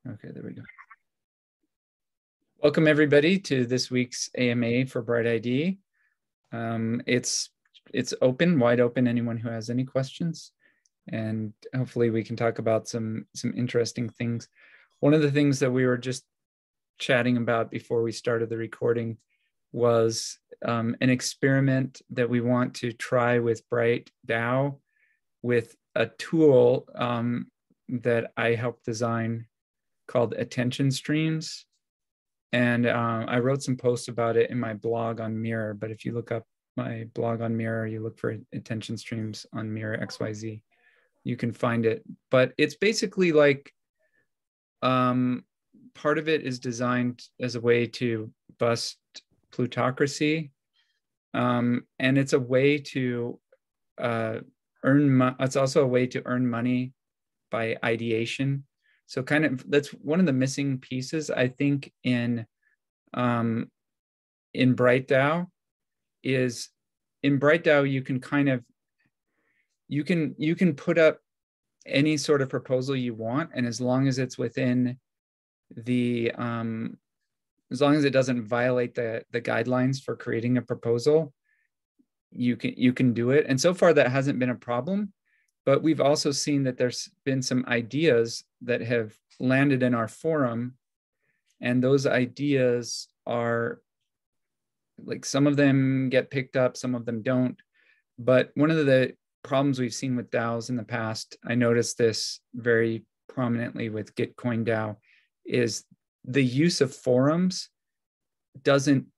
Okay, there we go. Welcome everybody to this week's AMA for BrightID. It's open, wide open, anyone who has any questions, and hopefully we can talk about some interesting things. One of the things that we were just chatting about before we started the recording was an experiment that we want to try with BrightDAO with a tool that I helped design called attention streams. And I wrote some posts about it in my blog on Mirror, but if you look up my blog on Mirror, you look for attention streams on Mirror XYZ, you can find it. But it's basically like part of it is designed as a way to bust plutocracy. And it's a way to it's also a way to earn money by ideation. So kind of that's one of the missing pieces, I think, in BrightDAO is in BrightDAO you can kind of you can put up any sort of proposal you want, and as long as it's within the as long as it doesn't violate the guidelines for creating a proposal, you can do it. And so far that hasn't been a problem. But we've also seen that there's been some ideas that have landed in our forum, and those ideas are like, some of them get picked up, some of them don't. But one of the problems we've seen with DAOs in the past, I noticed this very prominently with Gitcoin DAO, is the use of forums doesn't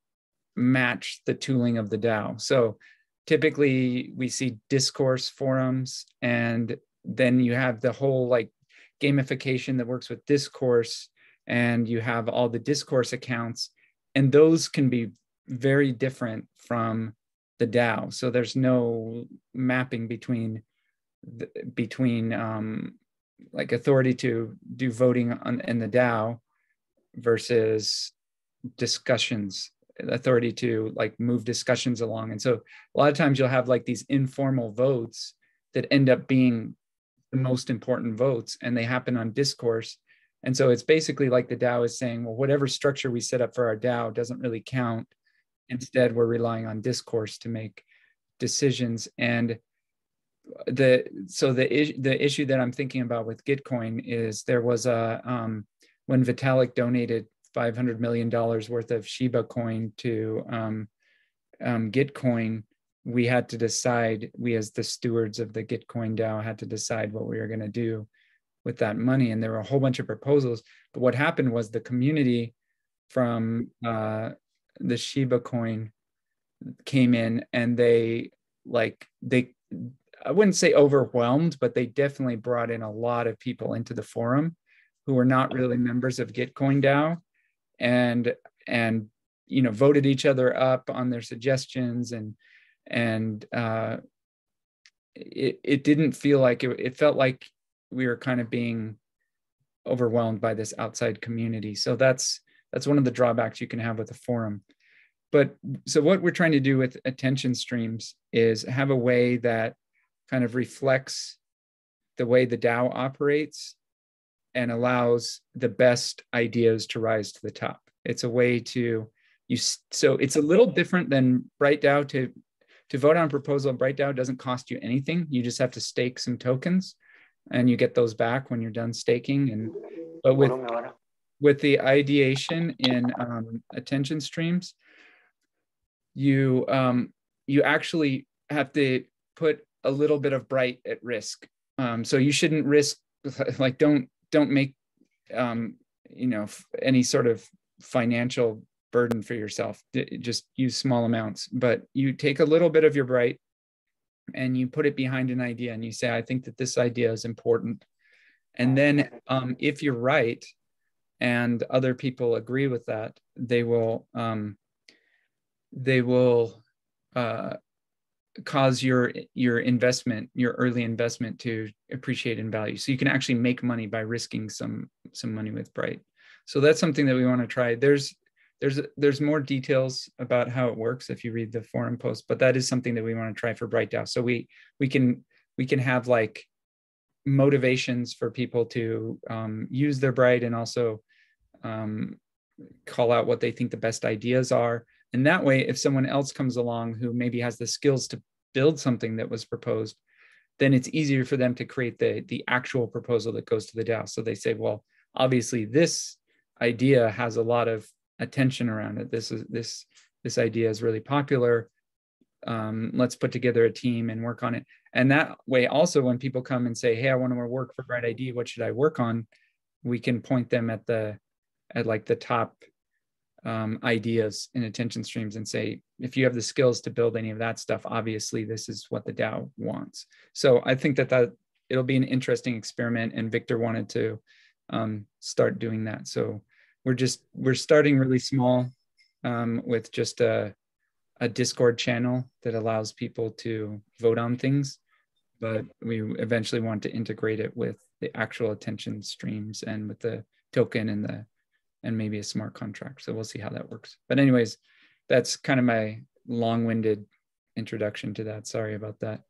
match the tooling of the DAO. So typically we see discourse forums, and then you have the whole like gamification that works with discourse, and you have all the discourse accounts, and those can be very different from the DAO. So there's no mapping between like authority to do voting in the DAO versus discussions, authority to like move discussions along. And so a lot of times you'll have like these informal votes that end up being the most important votes, and they happen on discourse. And so it's basically like the DAO is saying, well, whatever structure we set up for our DAO doesn't really count. Instead, we're relying on discourse to make decisions. And the issue that I'm thinking about with Gitcoin is there was when Vitalik donated $500 million worth of Shiba coin to Gitcoin, we had to decide, we as the stewards of the Gitcoin DAO had to decide what we were going to do with that money. And there were a whole bunch of proposals. But what happened was the community from the Shiba coin came in, and they I wouldn't say overwhelmed, but they definitely brought in a lot of people into the forum who were not really members of Gitcoin DAO, and voted each other up on their suggestions, and it didn't feel like it felt like we were kind of being overwhelmed by this outside community. So that's one of the drawbacks you can have with a forum. But so what we're trying to do with attention streams is have a way that kind of reflects the way the DAO operates and allows the best ideas to rise to the top. It's a way to so it's a little different than BrightDAO. To vote on a proposal, BrightDAO doesn't cost you anything. You just have to stake some tokens, and you get those back when you're done staking. But with the ideation in attention streams, you actually have to put a little bit of Bright at risk. So you shouldn't risk, like, don't make any sort of financial burden for yourself. Just use small amounts, but you take a little bit of your Bright and you put it behind an idea, and you say, I think that this idea is important. And then if you're right and other people agree with that, they will cause your investment, your early investment, to appreciate in value. So you can actually make money by risking some money with Bright. So that's something that we want to try. There's more details about how it works if you read the forum post, but that is something that we want to try for BrightDAO. So we can have like motivations for people to use their Bright, and also call out what they think the best ideas are. And that way, if someone else comes along who maybe has the skills to build something that was proposed, then it's easier for them to create the actual proposal that goes to the DAO. So they say, well, obviously this idea has a lot of attention around it. This idea is really popular. Let's put together a team and work on it. And that way also, when people come and say, hey, I want to work for BrightID, what should I work on? We can point them at like the top ideas in attention streams and say, if you have the skills to build any of that stuff, obviously this is what the DAO wants. So I think that it'll be an interesting experiment, and Victor wanted to start doing that. So we're starting really small with just a Discord channel that allows people to vote on things, but we eventually want to integrate it with the actual attention streams and with the token and maybe a smart contract. So we'll see how that works. But anyways, that's kind of my long-winded introduction to that. Sorry about that.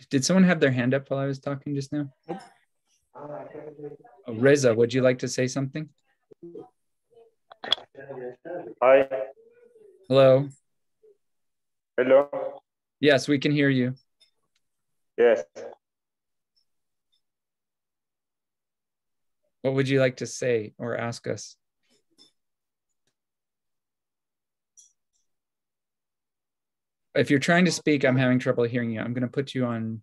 Did someone have their hand up while I was talking just now? Oh, Reza, would you like to say something? Hi. Hello. Hello. Yes, we can hear you. Yes. What would you like to say or ask us? If you're trying to speak, I'm having trouble hearing you. I'm going to put you on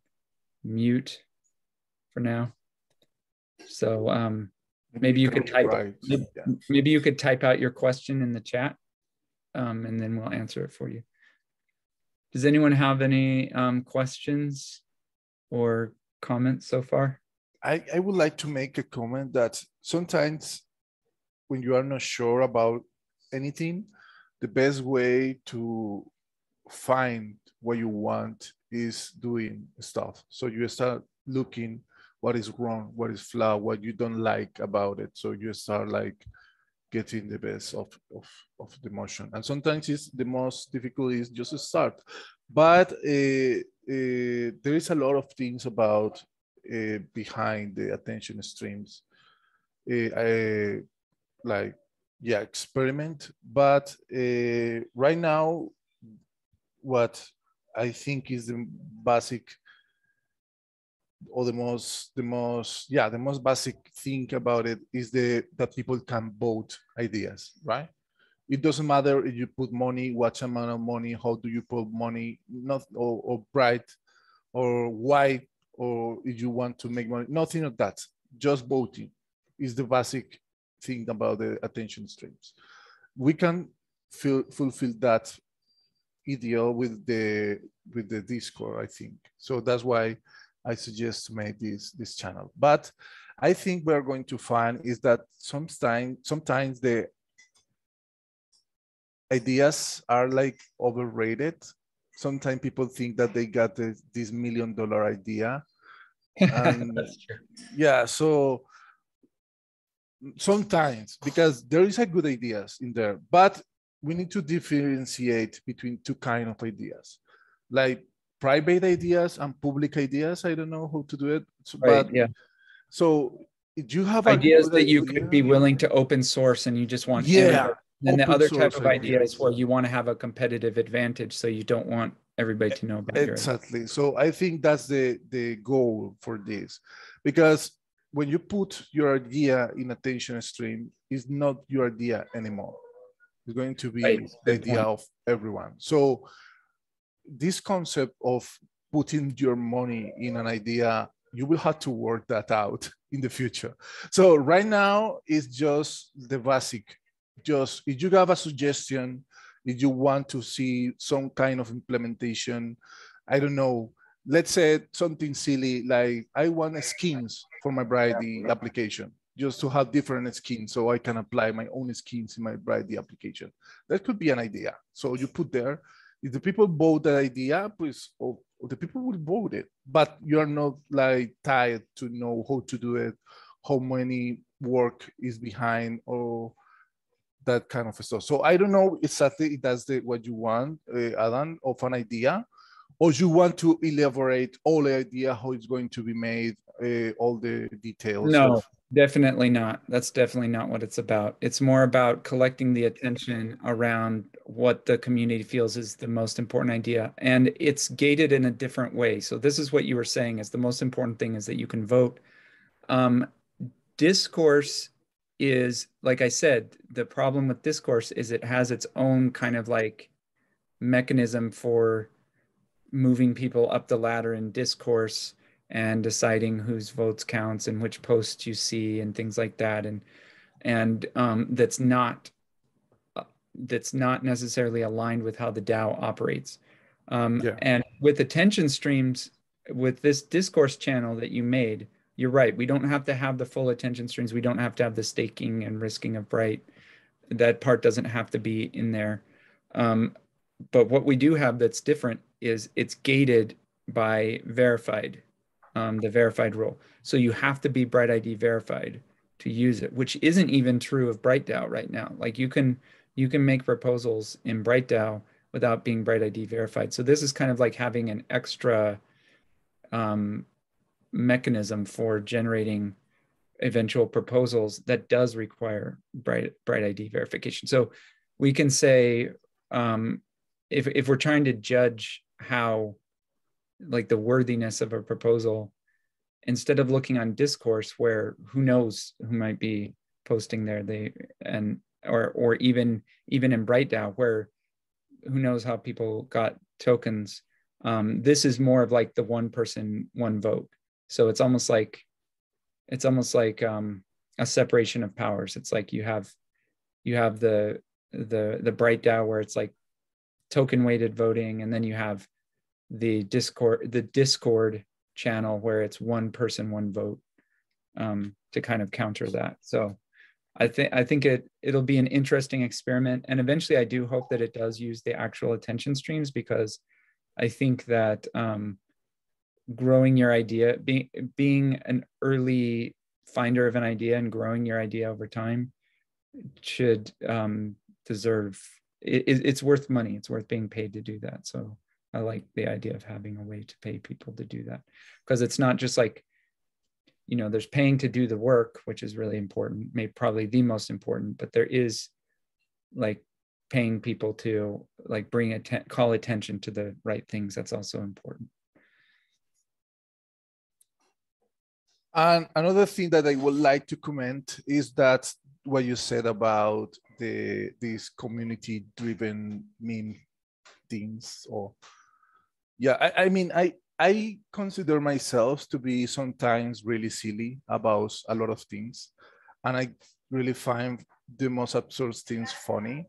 mute for now. So maybe you could type. Maybe you could type out your question in the chat, and then we'll answer it for you. Does anyone have any questions or comments so far? I would like to make a comment that sometimes when you are not sure about anything, the best way to find what you want is doing stuff. So you start looking what is wrong, what is flawed, what you don't like about it. So you start like getting the best of the motion. And sometimes it's the most difficult is just to start. But there is a lot of things about behind the attention streams. Experiment. But right now, what I think is the basic or the most basic thing about it is that people can vote ideas, right? It doesn't matter if you put money, what amount of money, how do you put money, not or bright or white, or if you want to make money, nothing of that. Just voting is the basic thing about the attention streams. We can fulfill that ideal with the Discord, I think. So that's why I suggest to make this channel. But I think we're going to find is that sometimes the ideas are like overrated. Sometimes people think that they got this $1 million idea. And that's true. Yeah, so sometimes, because there is a good ideas in there, but we need to differentiate between two kinds of ideas, like private ideas and public ideas. I don't know how to do it, Right, but yeah. So if you have ideas that you idea, could be willing to open source and you just want and the other type of ideas where you want to have a competitive advantage, so you don't want everybody to know about your idea. Exactly. So I think that's the goal for this, because when you put your idea in attention stream, it's not your idea anymore. It's going to be the idea of everyone. So this concept of putting your money in an idea, you will have to work that out in the future. So right now it's just the basic. Just if you have a suggestion, if you want to see some kind of implementation, I don't know, let's say something silly like I want skins for my BrightID application, just to have different skins so I can apply my own skins in my BrightID application. That could be an idea. So you put there, if the people vote that idea, pues, the people will vote it, but you're not like tied to know how to do it, how many work is behind, or that kind of stuff. So I don't know exactly if that's what you want, Adam, of an idea, or you want to elaborate all the idea how it's going to be made, all the details? No, definitely not. That's definitely not what it's about. It's more about collecting the attention around what the community feels is the most important idea. And it's gated in a different way. So this is what you were saying is the most important thing is that you can vote. Discourse is, like I said, the problem with discourse is it has its own kind of like mechanism for moving people up the ladder in discourse and deciding whose votes counts and which posts you see and things like that, and that's not necessarily aligned with how the DAO operates. And with attention streams, with this discourse channel that you made, you're right. We don't have to have the full attention streams. We don't have to have the staking and risking of Bright. That part doesn't have to be in there. But what we do have that's different is it's gated by verified, the verified role. So you have to be BrightID verified to use it, which isn't even true of BrightDAO right now. Like you can make proposals in BrightDAO without being BrightID verified. So this is kind of like having an extra mechanism for generating eventual proposals that does require BrightID verification. So we can say, if we're trying to judge how, like, the worthiness of a proposal, instead of looking on discourse where who knows who might be posting there, or even in BrightDAO where who knows how people got tokens. This is more of like the one person, one vote. So it's almost like a separation of powers. It's like you have the BrightDAO where it's like token weighted voting, and then you have the Discord channel where it's one person, one vote, to kind of counter that. So I think it'll be an interesting experiment, and eventually I do hope that it does use the actual attention streams, because I think that growing your idea, being an early finder of an idea and growing your idea over time should deserve, it's worth money. It's worth being paid to do that. So I like the idea of having a way to pay people to do that, because it's not just like, there's paying to do the work, which is really important, maybe probably the most important, but there is like paying people to like call attention to the right things. That's also important. And another thing that I would like to comment is that what you said about these community-driven meme things, or I mean, I consider myself to be sometimes really silly about a lot of things, and I really find the most absurd things funny,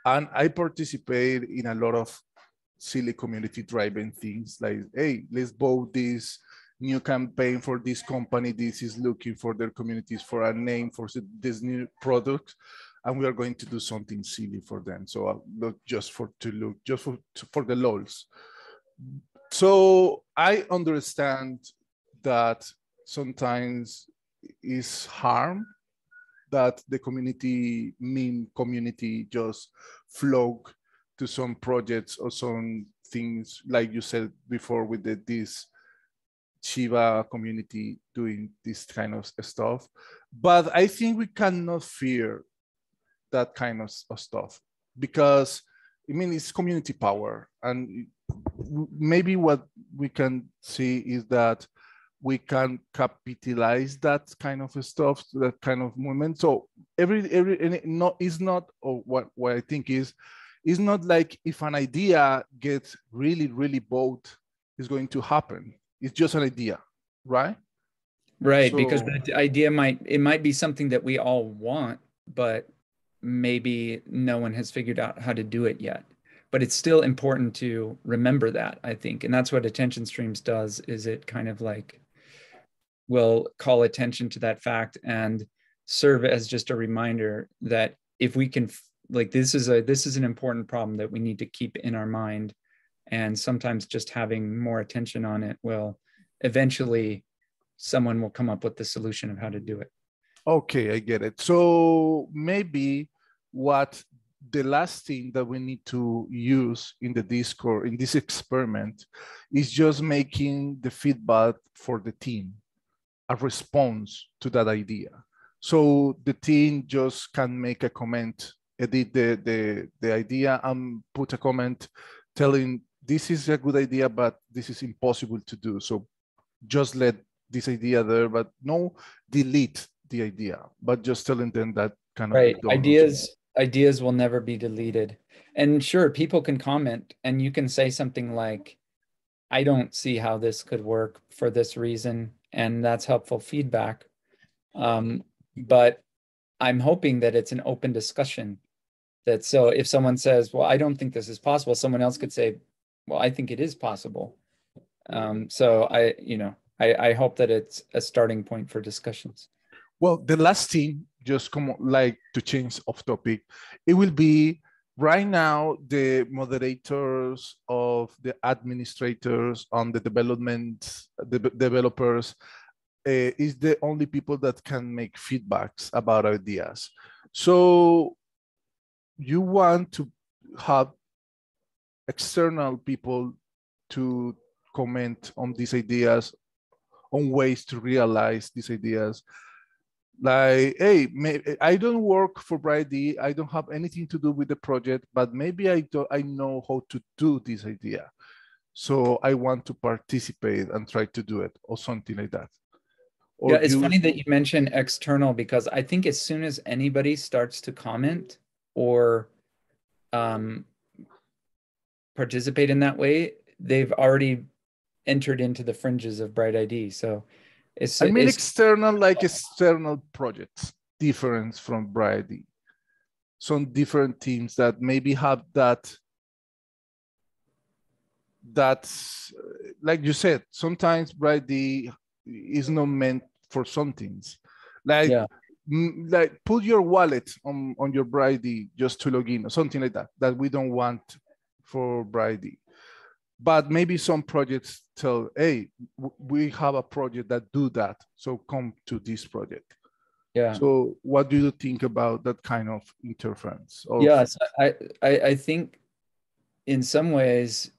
and I participate in a lot of silly community-driven things, like, hey, let's vote this new campaign for this company. This is looking for their communities for a name for this new product, and we are going to do something silly for them. So not just for the lols. So I understand that sometimes it's harm that the meme community just flock to some projects or some things, like you said before with this Shiba community doing this kind of stuff. But I think we cannot fear that kind of stuff, because I mean, it's community power, and maybe what we can see is that we can capitalize that kind of stuff, that kind of movement. So it's not, or what I think is not like if an idea gets really, really bold, it's going to happen. It's just an idea, right? Right, so, because the idea might be something that we all want, but maybe no one has figured out how to do it yet. But it's still important to remember that, I think. And that's what attention streams does, is it kind of like will call attention to that fact and serve as just a reminder that if we can, like, this is an important problem that we need to keep in our mind. And sometimes just having more attention on it will eventually, someone will come up with the solution of how to do it. Okay, I get it. So maybe what the last thing that we need to use in the Discord, in this experiment, is just making the feedback for the team, a response to that idea. So the team just can make a comment, edit the idea and put a comment telling this is a good idea, but this is impossible to do. So just let this idea there, but no delete the idea, but just telling them that cannot Right. be done. Ideas will never be deleted. And sure, people can comment and you can say something like, I don't see how this could work for this reason. And that's helpful feedback. But I'm hoping that it's an open discussion. That so if someone says, well, I don't think this is possible, someone else could say, well, I think it is possible. So I hope that it's a starting point for discussions. Well, the last thing, just like to change off topic, it will be right now the moderators of the administrators on the development, the developers, is the only people that can make feedbacks about ideas. So you want to have external people to comment on these ideas, on ways to realize these ideas. Like, hey, I don't work for BrightID. I don't have anything to do with the project, but maybe I know how to do this idea. So I want to participate and try to do it or something like that. Or yeah, it's funny that you mentioned external because I think as soon as anybody starts to comment or participate in that way, they've already entered into the fringes of BrightID. So it's external, like external projects, different from BrightID. Some different teams that maybe have that's like you said, sometimes BrightID is not meant for some things. Like, like put your wallet on your BrightID just to log in or something like that we don't want for BrightID. But maybe some projects tell, hey, we have a project that do that, so come to this project. Yeah. So what do you think about that kind of interference? Yes, I think in some ways,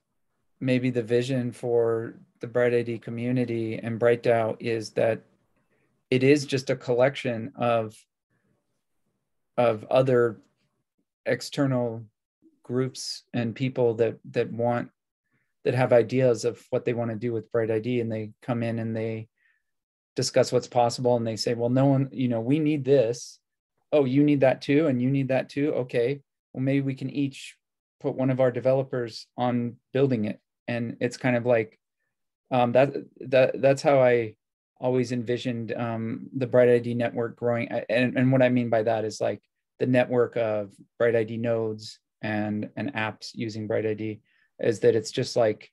maybe the vision for the BrightID community and BrightDAO is that it is just a collection of other external groups and people that have ideas of what they want to do with BrightID, and they come in and they discuss what's possible, and they say, well, no one, we need this. Oh, you need that too, and you need that too. Okay, well, maybe we can each put one of our developers on building it. And it's kind of like that's how I always envisioned the BrightID network growing. And what I mean by that is like the network of BrightID nodes and apps using BrightID is that it's just like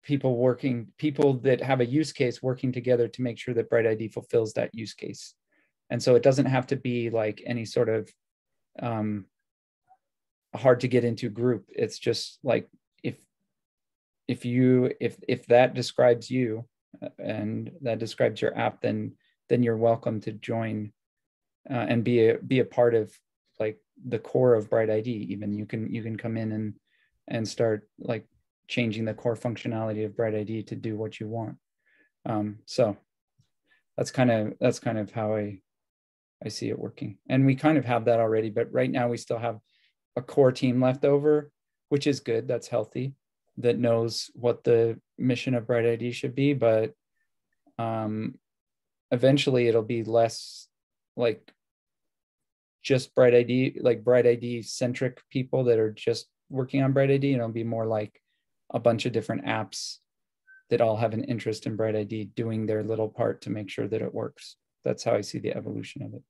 people that have a use case working together to make sure that BrightID fulfills that use case. And so it doesn't have to be like any sort of hard to get into group. It's just like if that describes you and that describes your app, then you're welcome to join and be a part of like the core of BrightID. Even you can come in and start like changing the core functionality of BrightID to do what you want. So that's kind of how I see it working. And we kind of have that already, but right now we still have a core team left over, which is good. That's healthy. That knows what the mission of BrightID should be, but eventually it'll be less like just BrightID, like BrightID centric people that are just working on BrightID, and it'll be more like a bunch of different apps that all have an interest in BrightID doing their little part to make sure that it works. That's how I see the evolution of it.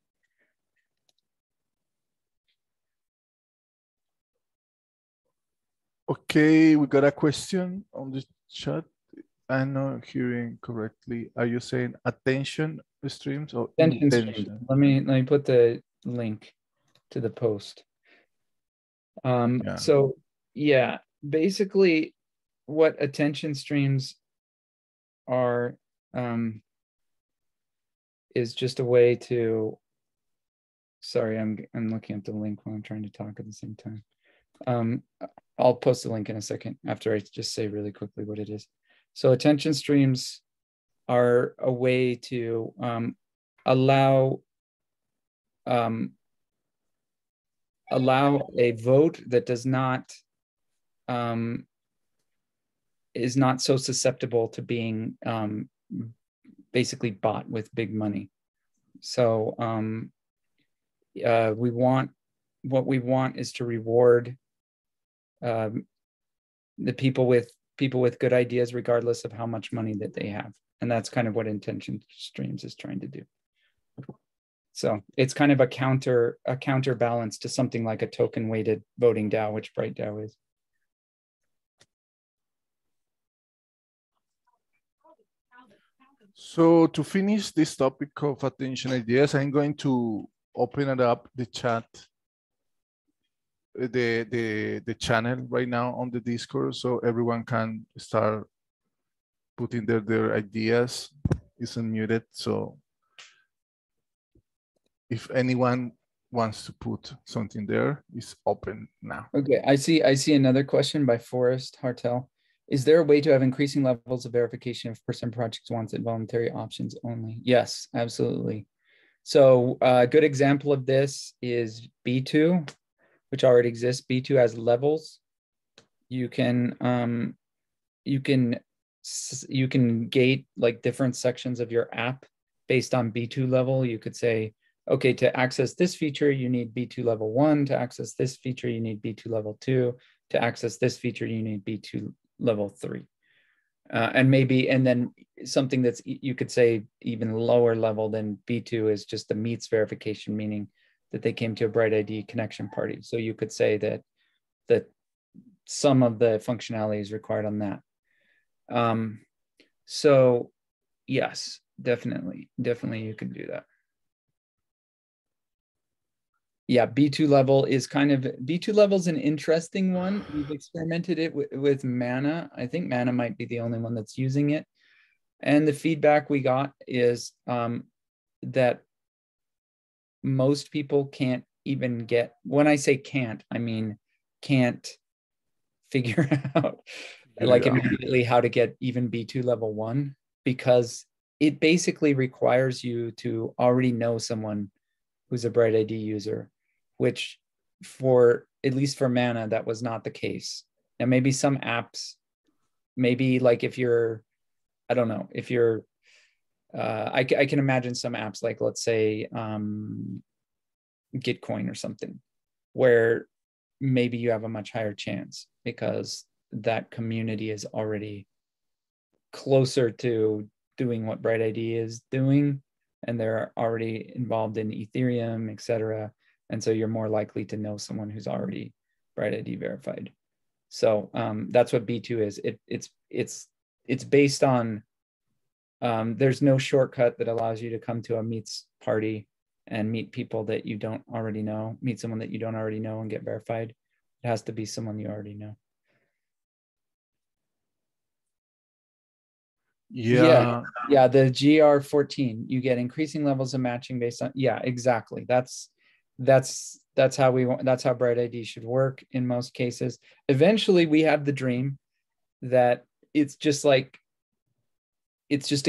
Okay, we got a question on the chat. I'm not hearing correctly. Are you saying attention streams or intention? Let me put the link to the post. So yeah, basically what attention streams are is just a way to sorry, I'm looking at the link while I'm trying to talk at the same time. I'll post the link in a second after I just say really quickly what it is. So attention streams are a way to allow a vote that does not is not so susceptible to being basically bought with big money. So what we want is to reward the people with good ideas, regardless of how much money that they have. And that's kind of what intention streams is trying to do. So it's kind of a counterbalance to something like a token weighted voting DAO, which BrightDAO is. So to finish this topic of attention ideas, I'm going to open it up the chat, the channel right now on the Discord, so everyone can start putting their ideas. It's unmuted, so if anyone wants to put something there, it's open now. Okay, I see another question by Forrest Hartel. Is there a way to have increasing levels of verification if person projects wants involuntary options only? Yes, absolutely. So a good example of this is B2, which already exists. B2 has levels. You can gate like different sections of your app based on B2 level. You could say, okay, to access this feature, you need B2 level 1. To access this feature, you need B2 level 2. To access this feature, you need B2 level 3. And then something that's, you could say, even lower level than B2 is just the meets verification, meaning that they came to a BrightID connection party. So you could say that some of the functionality is required on that. So yes, definitely you could do that. Yeah, B2 level is B2 level is an interesting one. We've experimented it with Mana. I think Mana might be the only one that's using it. And the feedback we got is that most people can't even get, when I say can't, I mean can't figure out like immediately how to get even B2 level 1, because it basically requires you to already know someone who's a BrightID user, which at least for Mana, that was not the case. Now, maybe some apps, maybe like if you're, I don't know, if you're, I can imagine some apps like, let's say, Gitcoin or something, where maybe you have a much higher chance because that community is already closer to doing what BrightID is doing, and they're already involved in Ethereum, etc. And so you're more likely to know someone who's already BrightID verified. So that's what B2 is. It's based on, there's no shortcut that allows you to come to a meets party and meet people that you don't already know, meet someone that you don't already know and get verified. It has to be someone you already know. Yeah, the GR14, you get increasing levels of matching based on, yeah, exactly. That's how BrightID should work in most cases. Eventually we have the dream that it's just a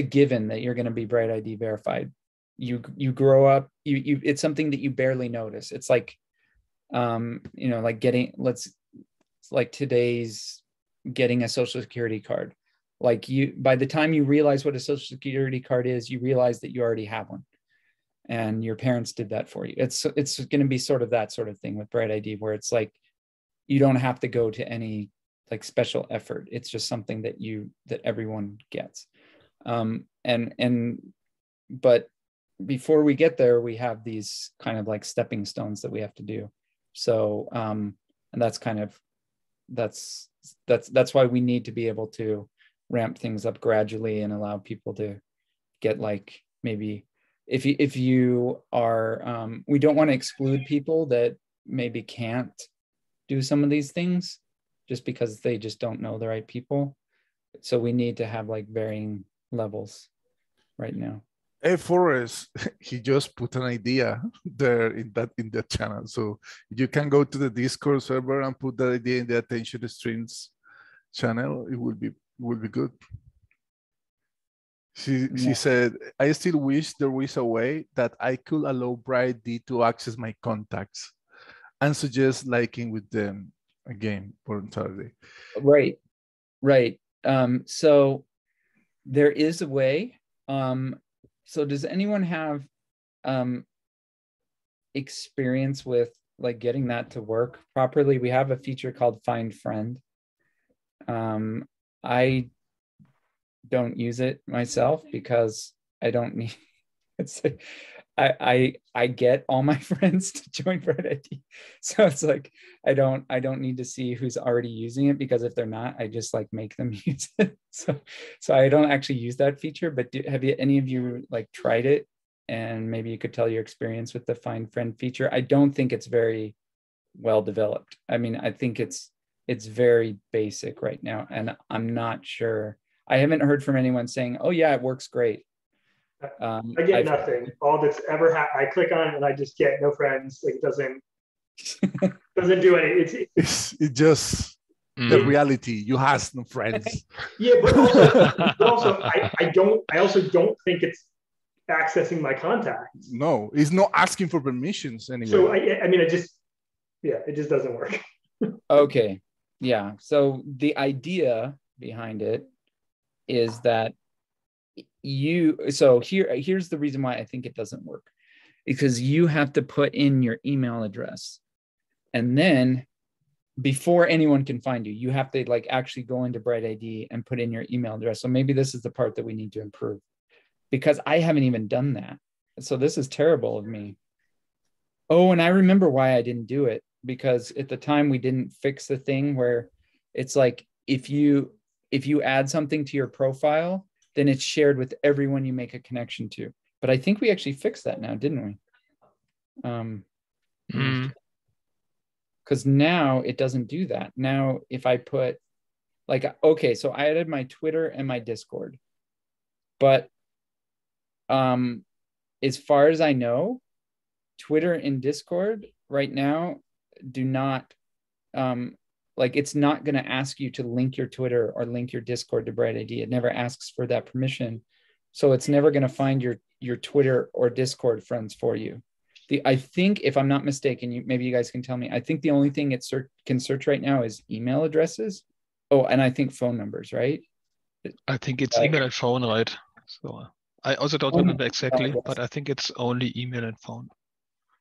given that you're going to be BrightID verified. You grow up, it's something that you barely notice. It's like, like like today's getting a social security card. Like by the time you realize what a social security card is, you realize that you already have one and your parents did that for you. It's going to be sort of that sort of thing with BrightID, where it's like, you don't have to go to any like special effort. It's just something that everyone gets. But before we get there, we have these kind of like stepping stones that we have to do. So, and that's why we need to be able to ramp things up gradually and allow people to get, like, maybe if you are, we don't want to exclude people that maybe can't do some of these things just because they just don't know the right people. So we need to have like varying levels right now. Hey Forrest, he just put an idea there in that channel. So you can go to the Discord server and put that idea in the attention streams channel. It will be good. She said, I still wish there was a way that I could allow BrightID to access my contacts and suggest liking with them again for Saturday. Right. So there is a way. So does anyone have experience with like getting that to work properly? We have a feature called Find Friend. I don't use it myself because I don't need it's like, I get all my friends to join BrightID. So it's like I don't need to see who's already using it, because if they're not, I just like make them use it. So I don't actually use that feature. But have any of you like tried it? And maybe you could tell your experience with the Find Friend feature. I don't think it's very well developed. I mean, I think it's very basic right now, and I'm not sure. I haven't heard from anyone saying, "Oh yeah, it works great." I get nothing. All that's ever happened, I click on it and I just get no friends. Like, it doesn't do anything. It just the reality. You have no friends. Yeah, but also I also don't think it's accessing my contacts. No, it's not asking for permissions anyway. So I mean, it just doesn't work. Okay. Yeah. So the idea behind it is that here's the reason why I think it doesn't work, because you have to put in your email address, and then before anyone can find you, you have to like actually go into BrightID and put in your email address. So maybe this is the part that we need to improve, because I haven't even done that. So this is terrible of me. Oh, and I remember why I didn't do it, because at the time we didn't fix the thing where it's like if you add something to your profile, then it's shared with everyone you make a connection to. But I think we actually fixed that now, didn't we? Because now it doesn't do that. Now, if I put like, okay, so I added my Twitter and my Discord, but as far as I know, Twitter and Discord right now do not, like, it's not going to ask you to link your Twitter or link your Discord to BrightID. It never asks for that permission. So it's never going to find your Twitter or Discord friends for you. I think, if I'm not mistaken, maybe you guys can tell me, I think the only thing it can search right now is email addresses. Oh, and I think phone numbers, right? I think it's email and phone, right? So I also don't remember exactly, but I think it's only email and phone.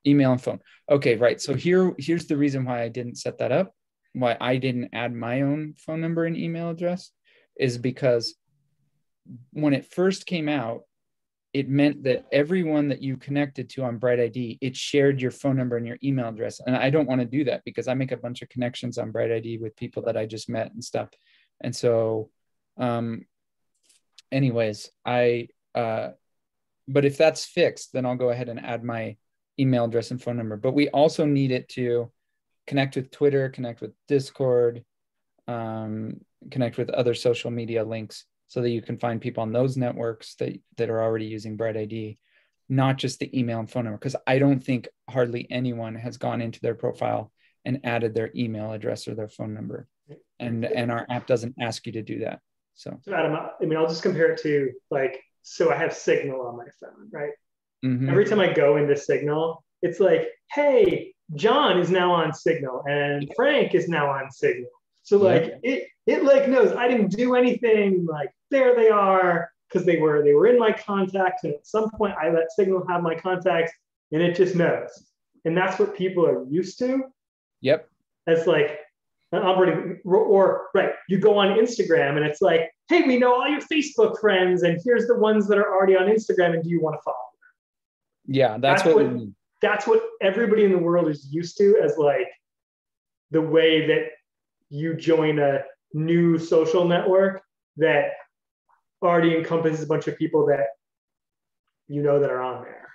Email and phone. Okay, right. So here's the reason why I didn't set that up, why I didn't add my own phone number and email address, is because when it first came out, it meant that everyone that you connected to on BrightID, it shared your phone number and your email address. And I don't want to do that, because I make a bunch of connections on BrightID with people that I just met and stuff. And so, anyways, but if that's fixed, then I'll go ahead and add my email address and phone number. But we also need it to connect with Twitter, connect with Discord, connect with other social media links, so that you can find people on those networks that are already using BrightID, not just the email and phone number. Because I don't think hardly anyone has gone into their profile and added their email address or their phone number. And our app doesn't ask you to do that. So Adam, I mean, I'll just compare it to, like, so I have Signal on my phone, right? mm-hmm. Every time I go into Signal, it's like, hey, John is now on Signal and Frank is now on Signal. So like it like knows I didn't do anything, like there they are, because they were in my contacts, and at some point I let Signal have my contacts, and it just knows. And that's what people are used to. Yep. It's like an operating, or right, you go on Instagram and it's like, hey, we know all your Facebook friends, and here's the ones that are already on Instagram, and do you want to follow them? Yeah, that's what we mean. That's what everybody in the world is used to, as like the way that you join a new social network that already encompasses a bunch of people that you know that are on there.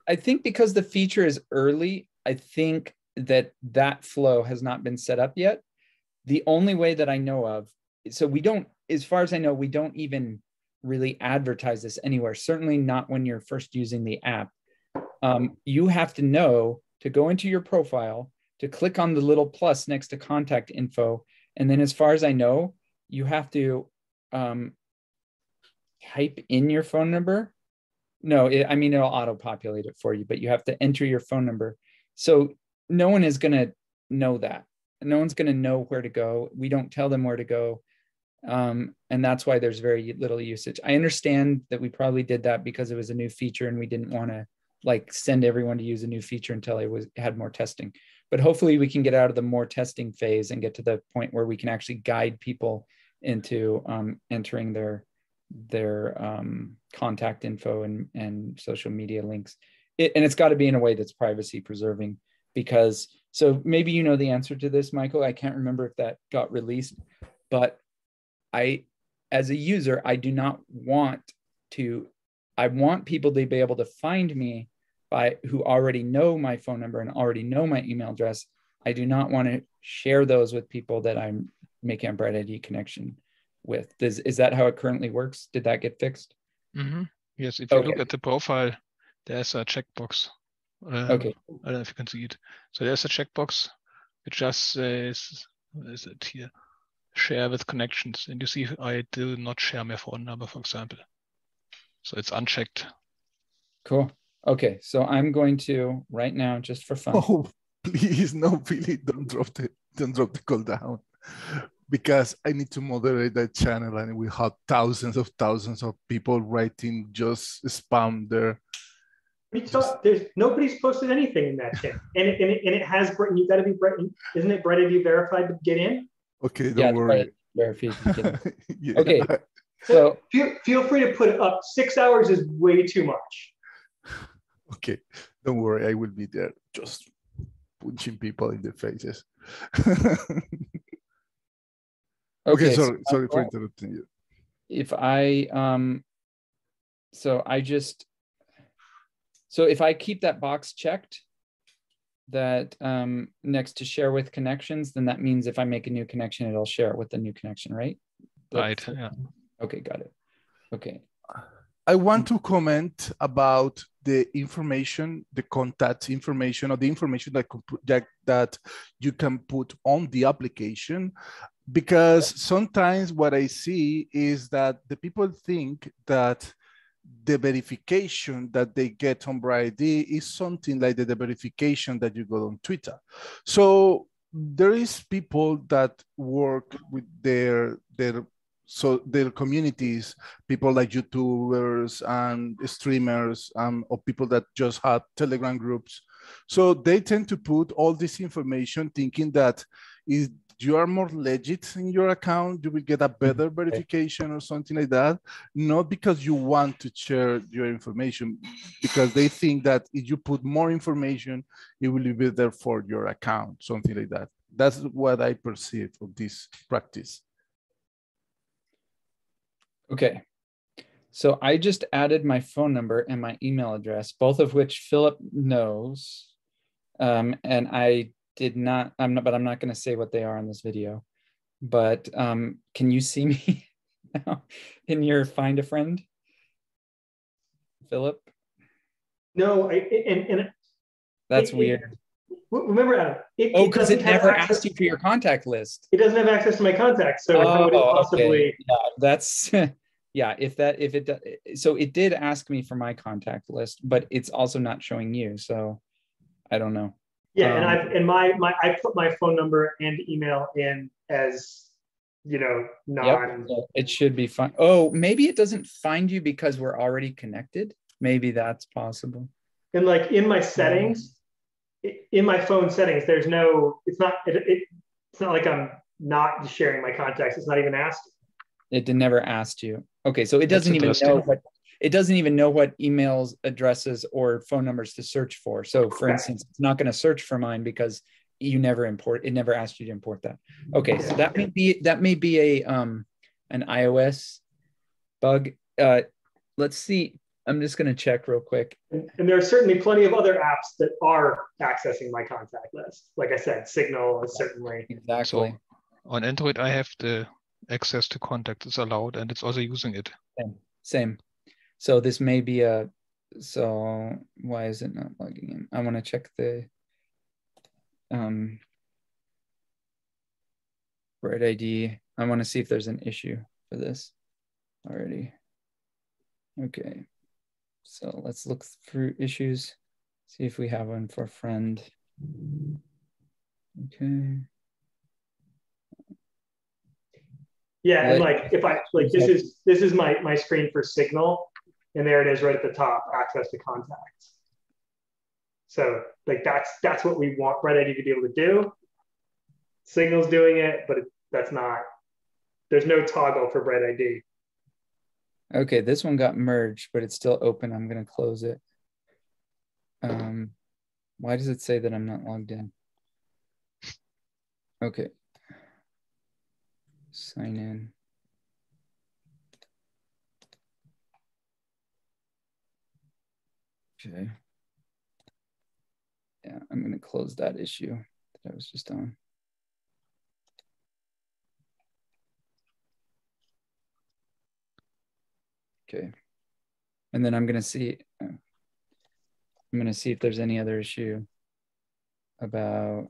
I think because the feature is early, I think that flow has not been set up yet. The only way that I know of, so we don't, as far as I know, we don't even really advertise this anywhere, certainly not when you're first using the app. You have to know to go into your profile, to click on the little plus next to contact info. And then as far as I know, you have to type in your phone number. No, I mean, it'll auto-populate it for you, but you have to enter your phone number. So no one is going to know that. No one's going to know where to go. We don't tell them where to go. And that's why there's very little usage. I understand that we probably did that because it was a new feature and we didn't want to like send everyone to use a new feature until it had more testing. But hopefully we can get out of the more testing phase and get to the point where we can actually guide people into entering their contact info and social media links. And it's got to be in a way that's privacy preserving, because, so maybe you know the answer to this, Michael. I can't remember if that got released, but as a user, I want people to be able to find me who already know my phone number and already know my email address. I do not want to share those with people that I'm making a BrightID connection with. Is that how it currently works? Did that get fixed? Mm-hmm. Yes, if you look at the profile, there's a checkbox. Okay. I don't know if you can see it. So there's a checkbox which just says, what is it here? Share with connections. And you see, I do not share my phone number, for example. So it's unchecked. Cool. Okay, so I'm going to right now, just for fun. Oh, please, no, really, don't drop the call down, because I need to moderate that channel, and we have thousands of people writing just spam there. There's nobody's posted anything in that channel, and it has. You got to be isn't it BrightID verified to get in? Okay, don't worry. Yeah. Okay, so feel free to put it up. 6 hours is way too much. Okay, don't worry, I will be there just punching people in the faces. Okay, sorry for interrupting you. If I so if I keep that box checked, that next to share with connections, then that means if I make a new connection, it'll share it with the new connection, right? Right. Yeah. Okay, got it. Okay. I want to comment about the information, the contact information, or the information that you can put on the application, because sometimes what I see is that the people think that the verification that they get on BrightID is something like the verification that you got on Twitter. So there is people that work with their communities, people like YouTubers and streamers, or people that just have Telegram groups. So they tend to put all this information thinking that if you are more legit in your account, you will get a better verification or something like that. Not because you want to share your information, because they think that if you put more information, it will be better for your account, something like that. That's what I perceive of this practice. Okay, so I just added my phone number and my email address, both of which Philip knows, and I did not. But I'm not going to say what they are on this video. But can you see me now in your Find a Friend, Philip? No, that's weird. Remember, Adam, because it never asked you for your contact list. It doesn't have access to my contacts, so how would it possibly? Okay. Yeah, that's yeah. So it did ask me for my contact list, but it's also not showing you. So I don't know. Yeah, and I put my phone number and email in as non. Yep, it should be fine. Oh, maybe it doesn't find you because we're already connected. Maybe that's possible. And like in my settings. In my phone settings, there's no, it's not like I'm not sharing my contacts. It's not even asked. It never asked you. Okay, so it doesn't even know what emails, addresses, or phone numbers to search for. So for instance, it's not going to search for mine because it never asked you to import that. Okay, so that may be a an iOS bug. Let's see. I'm just going to check real quick. And there are certainly plenty of other apps that are accessing my contact list. Like I said, Signal is certainly. Exactly. So on Android, I have the access to contact is allowed, and it's also using it. same. So this may be so why is it not logging in? I want to check the BrightID. I want to see if there's an issue for this already. Okay, so let's look through issues, see if we have one for friend. Okay. Yeah, and like if I like this is my screen for Signal, and there it is right at the top, access to contacts. So like that's what we want BrightID to be able to do. Signal's doing it, but that's not. There's no toggle for BrightID. Okay, this one got merged, but it's still open. I'm going to close it. Why does it say that I'm not logged in? Okay. Sign in. Okay. Yeah, I'm going to close that issue that I was just on. Okay. And then I'm going to see if there's any other issue about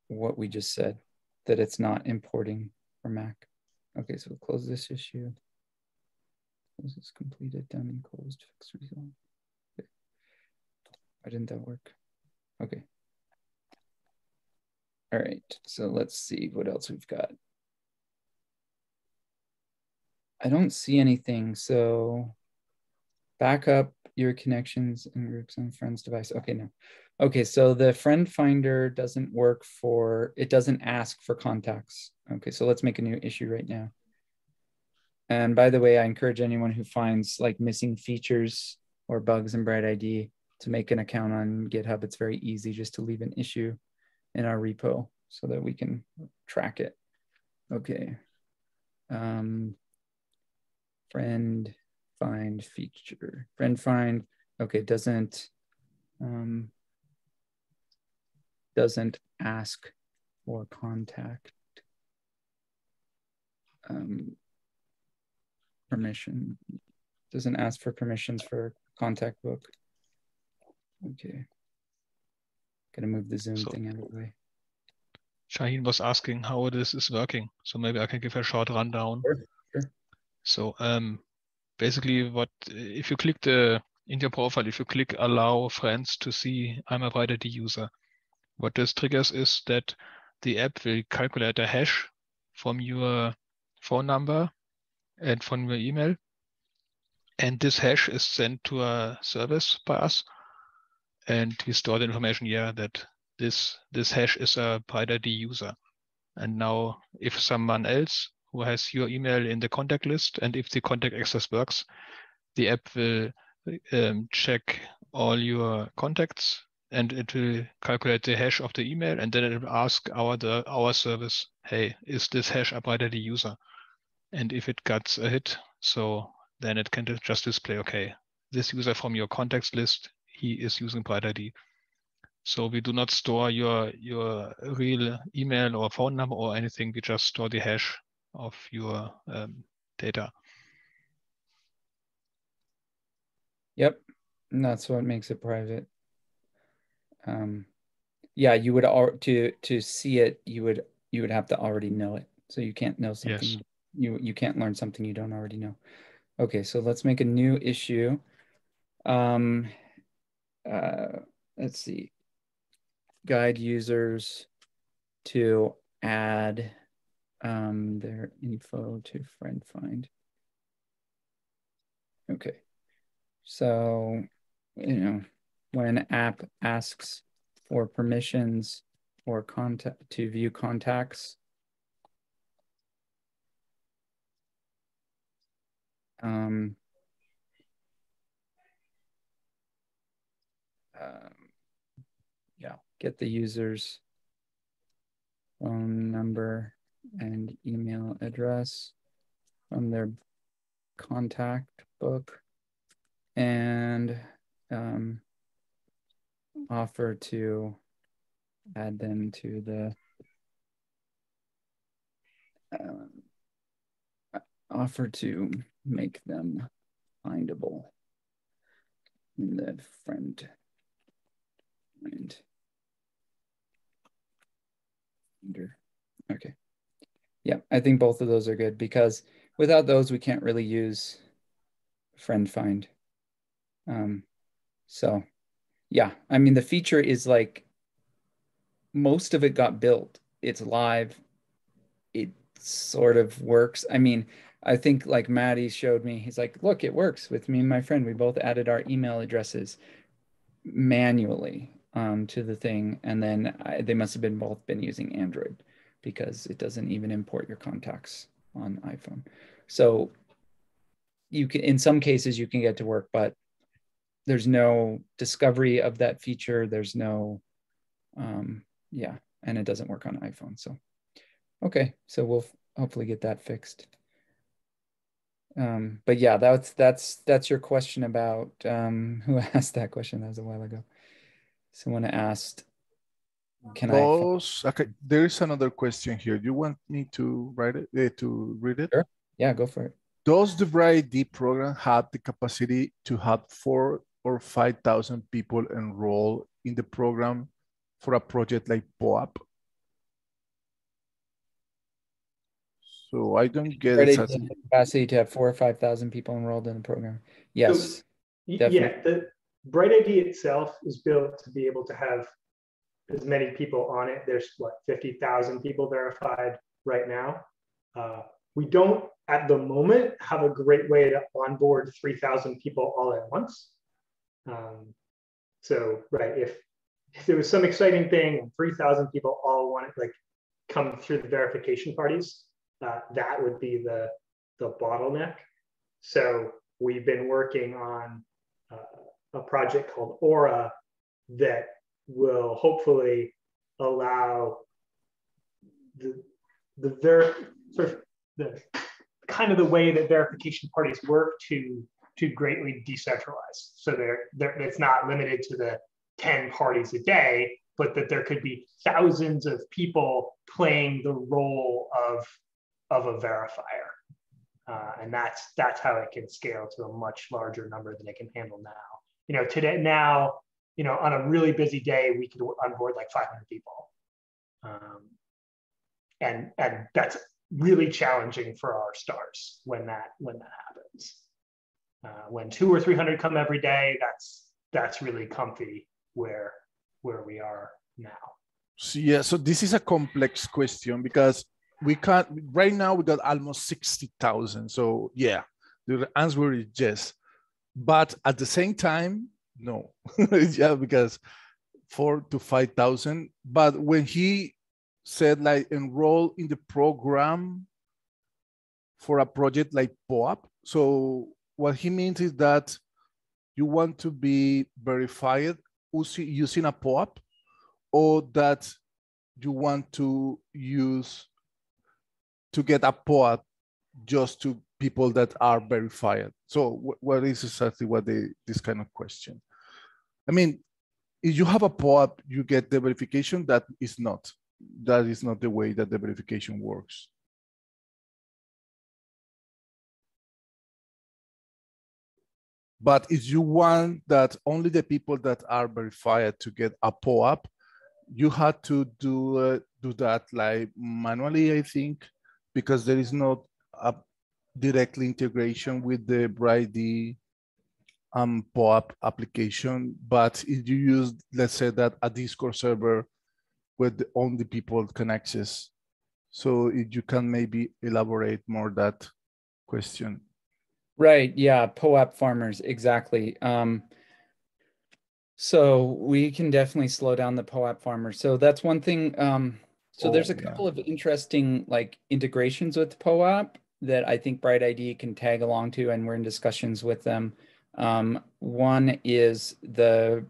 what we just said, that it's not importing for Mac. Okay, so we'll close this issue. Close this completed, done and closed, fixed result. Okay. Why didn't that work? Okay. All right, so let's see what else we've got. I don't see anything, so back up your connections and groups on friend's device. Okay, no. Okay, so the friend finder doesn't work for, it doesn't ask for contacts. Okay, so let's make a new issue right now. And by the way, I encourage anyone who finds like missing features or bugs in BrightID to make an account on GitHub. It's very easy just to leave an issue in our repo so that we can track it. Okay. Friend find feature. Friend find, okay, doesn't ask for contact permission. Doesn't ask for permissions for contact book. Okay. Gonna move the Zoom thing out of the way. Shaheen was asking how this is working. So maybe I can give a short rundown. Sure. So basically if you click in your profile, if you click allow friends to see I'm a BrightID user, what this triggers is that the app will calculate a hash from your phone number and from your email. And this hash is sent to a service by us. And we store the information here that this hash is a BrightID user. And now if someone else who has your email in the contact list, and if the contact access works, the app will check all your contacts and it will calculate the hash of the email, and then it will ask our service, hey, is this hash a BrightID user? And if it gets a hit, so then it can just display, okay, this user from your contacts list, he is using BrightID. So we do not store your real email or phone number or anything. We just store the hash of your data. Yep, and that's what makes it private. Yeah, you would to see it, you would have to already know it. So you can't know something. Yes. You can't learn something you don't already know. Okay, so let's make a new issue. Let's see. Guide users to add their info to friend find. Okay, so when an app asks for permissions or contact to view contacts, yeah, get the user's phone number and email address from their contact book and offer to add them to the offer to make them findable in the friend find. Okay. Yeah, I think both of those are good because without those, we can't really use friend find. So yeah, I mean, the feature is like most of it got built. It's live. It sort of works. I mean, I think like Maddie showed me, he's like, look, it works with me and my friend. We both added our email addresses manually to the thing. And then they must have been both been using Android because it doesn't even import your contacts on iPhone. So you can, in some cases you can get to work, but there's no discovery of that feature. There's no, yeah, and it doesn't work on iPhone. So, okay, so we'll hopefully get that fixed. But yeah, that's your question about who asked that question? That was a while ago. Someone asked, can okay, there is another question here. Do you want me to write it, to read it? Sure. Yeah, go for it. Does the BrightID program have the capacity to have 4,000 or 5,000 people enroll in the program for a project like POAP? So I don't get it. The capacity to have 4,000 or 5,000 people enrolled in the program. Yes, so, yeah, the BrightID itself is built to be able to have as many people on it. There's what, 50,000 people verified right now. We don't at the moment have a great way to onboard 3,000 people all at once. So right, if there was some exciting thing and 3,000 people all wanted like come through the verification parties, that would be the bottleneck. So we've been working on a project called Aura that will hopefully allow the kind of the way that verification parties work to greatly decentralize. So it's not limited to the 10 parties a day, but that there could be thousands of people playing the role of a verifier. And that's how it can scale to a much larger number than it can handle now. Today, on a really busy day, we could onboard like 500 people. And that's really challenging for our stars when that happens. When 200 or 300 come every day, that's really comfy where we are now. So, yeah, so this is a complex question because we can't, right now we got almost 60,000. So yeah, the answer is yes. But at the same time, no. Yeah, because 4,000 to 5,000. But when he said like enroll in the program for a project like POAP, so what he means is that you want to be verified using a POAP, or that you want to use to get a POAP just to people that are verified. So what is exactly this kind of question? I mean, if you have a POAP, you get the verification. That is not the way that the verification works. But if you want that only the people that are verified to get a POAP, you had to do that like manually, I think, because there is not a direct integration with the BrightID POAP application. But if you use, let's say that a Discord server where only people can access, so if you can maybe elaborate more that question. Right, yeah, POAP farmers, exactly. So we can definitely slow down the POAP farmers. So that's one thing. So there's a couple of interesting like integrations with POAP that I think BrightID can tag along to, and we're in discussions with them. One is the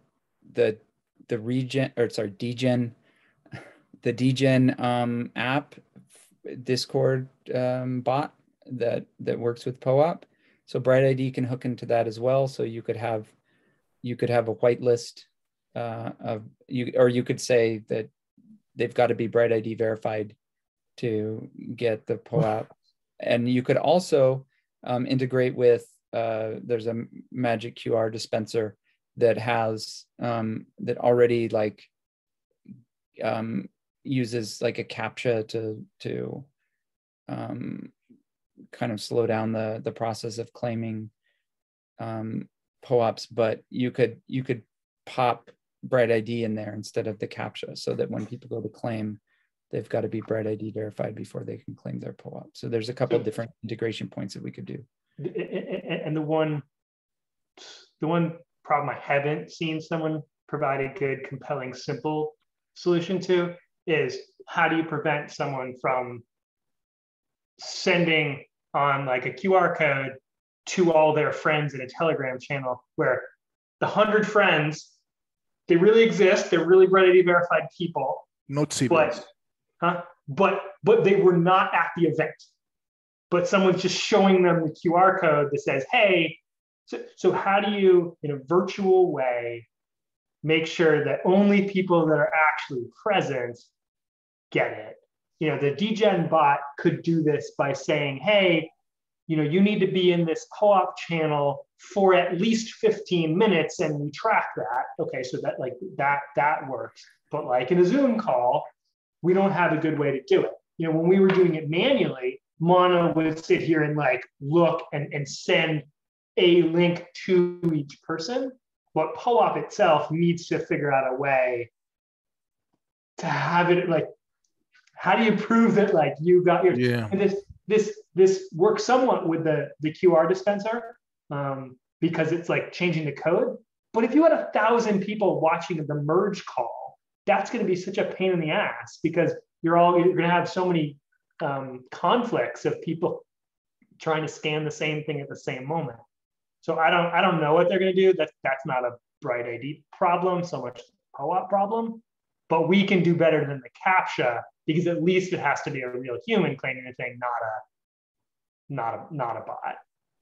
DGen app Discord bot that works with POAP. So BrightID can hook into that as well. So you could have a whitelist or you could say that they've got to be BrightID verified to get the POAP. And you could also integrate with there's a magic QR dispenser that has that already like uses like a CAPTCHA to kind of slow down the process of claiming POAPs, but you could pop BrightID in there instead of the CAPTCHA, so that when people go to claim, they've got to be BrightID verified before they can claim their POAP. So there's a couple of different integration points that we could do. And the one problem I haven't seen someone provide a good, compelling, simple solution to is, how do you prevent someone from sending on like a QR code to all their friends in a Telegram channel, where the 100 friends, they really exist, they're really BrightID verified people, not civils, but they were not at the event, but someone's just showing them the QR code that says, hey. So how do you, in a virtual way, make sure that only people that are actually present get it? You know, the DGen bot could do this by saying, hey, you know, you need to be in this POAP channel for at least 15 minutes, and we track that. Okay, so that like that works. But like in a Zoom call, we don't have a good way to do it. You know, when we were doing it manually, Mono would sit here and like look and send a link to each person, but POAP itself needs to figure out a way to have it like, how do you prove that like you got your, and this works somewhat with the QR dispenser because it's like changing the code. But if you had 1,000 people watching the merge call, that's going to be such a pain in the ass, because you're going to have so many conflicts of people trying to scan the same thing at the same moment. So I don't know what they're going to do. That's not a BrightID problem so much a POAP problem, but we can do better than the CAPTCHA, because at least it has to be a real human claiming the thing, not a bot,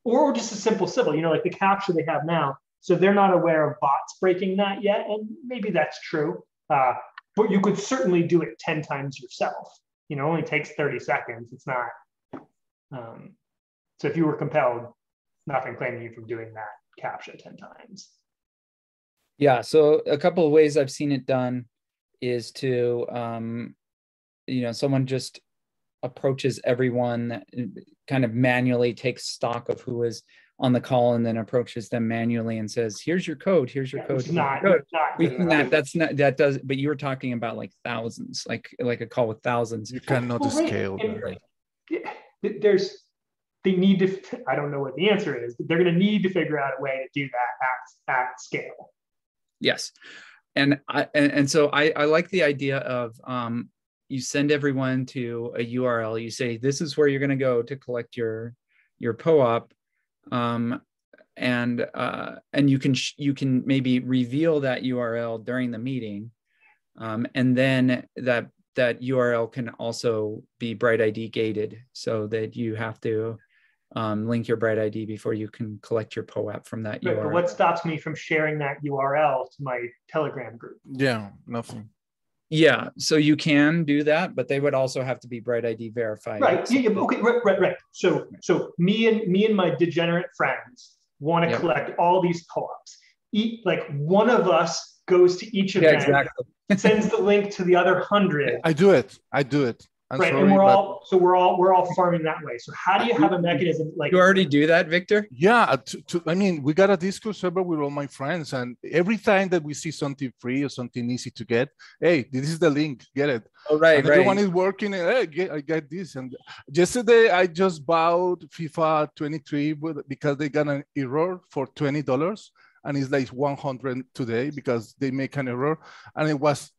or just a simple civil. You know, like the CAPTCHA they have now, so they're not aware of bots breaking that yet, and maybe that's true. But you could certainly do it 10 times yourself. You know, it only takes 30 seconds. It's not. So if you were compelled, nothing claiming you from doing that CAPTCHA 10 times. Yeah, so a couple of ways I've seen it done is to, you know, someone just approaches everyone, kind of manually takes stock of who is on the call, and then approaches them manually and says, here's your code, here's your code. It's not We've seen that. That's not, that does, but you were talking about like thousands, like a call with thousands. You cannot scale that. They need to, I don't know what the answer is, but they're going to need to figure out a way to do that at scale. Yes. And so I like the idea of, you send everyone to a URL, you say, this is where you're going to go to collect your POAP. And you can maybe reveal that URL during the meeting. And then that URL can also be BrightID gated, so that you have to link your BrightID before you can collect your POAP from that URL. But what stops me from sharing that URL to my Telegram group? Yeah, nothing. Yeah, so you can do that, but they would also have to be BrightID verified. Right. Yeah, okay. Right. So me and my degenerate friends want to collect all these POAPs. Like one of us goes to each event, exactly. sends the link to the other 100. I do it. I'm right, sorry, and we're all farming that way. So how do you have a mechanism like you already do that, Victor? Yeah, I mean, we got a Discord server with all my friends, and every time that we see something free or something easy to get, hey, this is the link, get it. Oh, right, and everyone is working, and hey, I get this. And yesterday I just bought FIFA 23 because they got an error for $20, and it's like 100 today because they make an error, and it was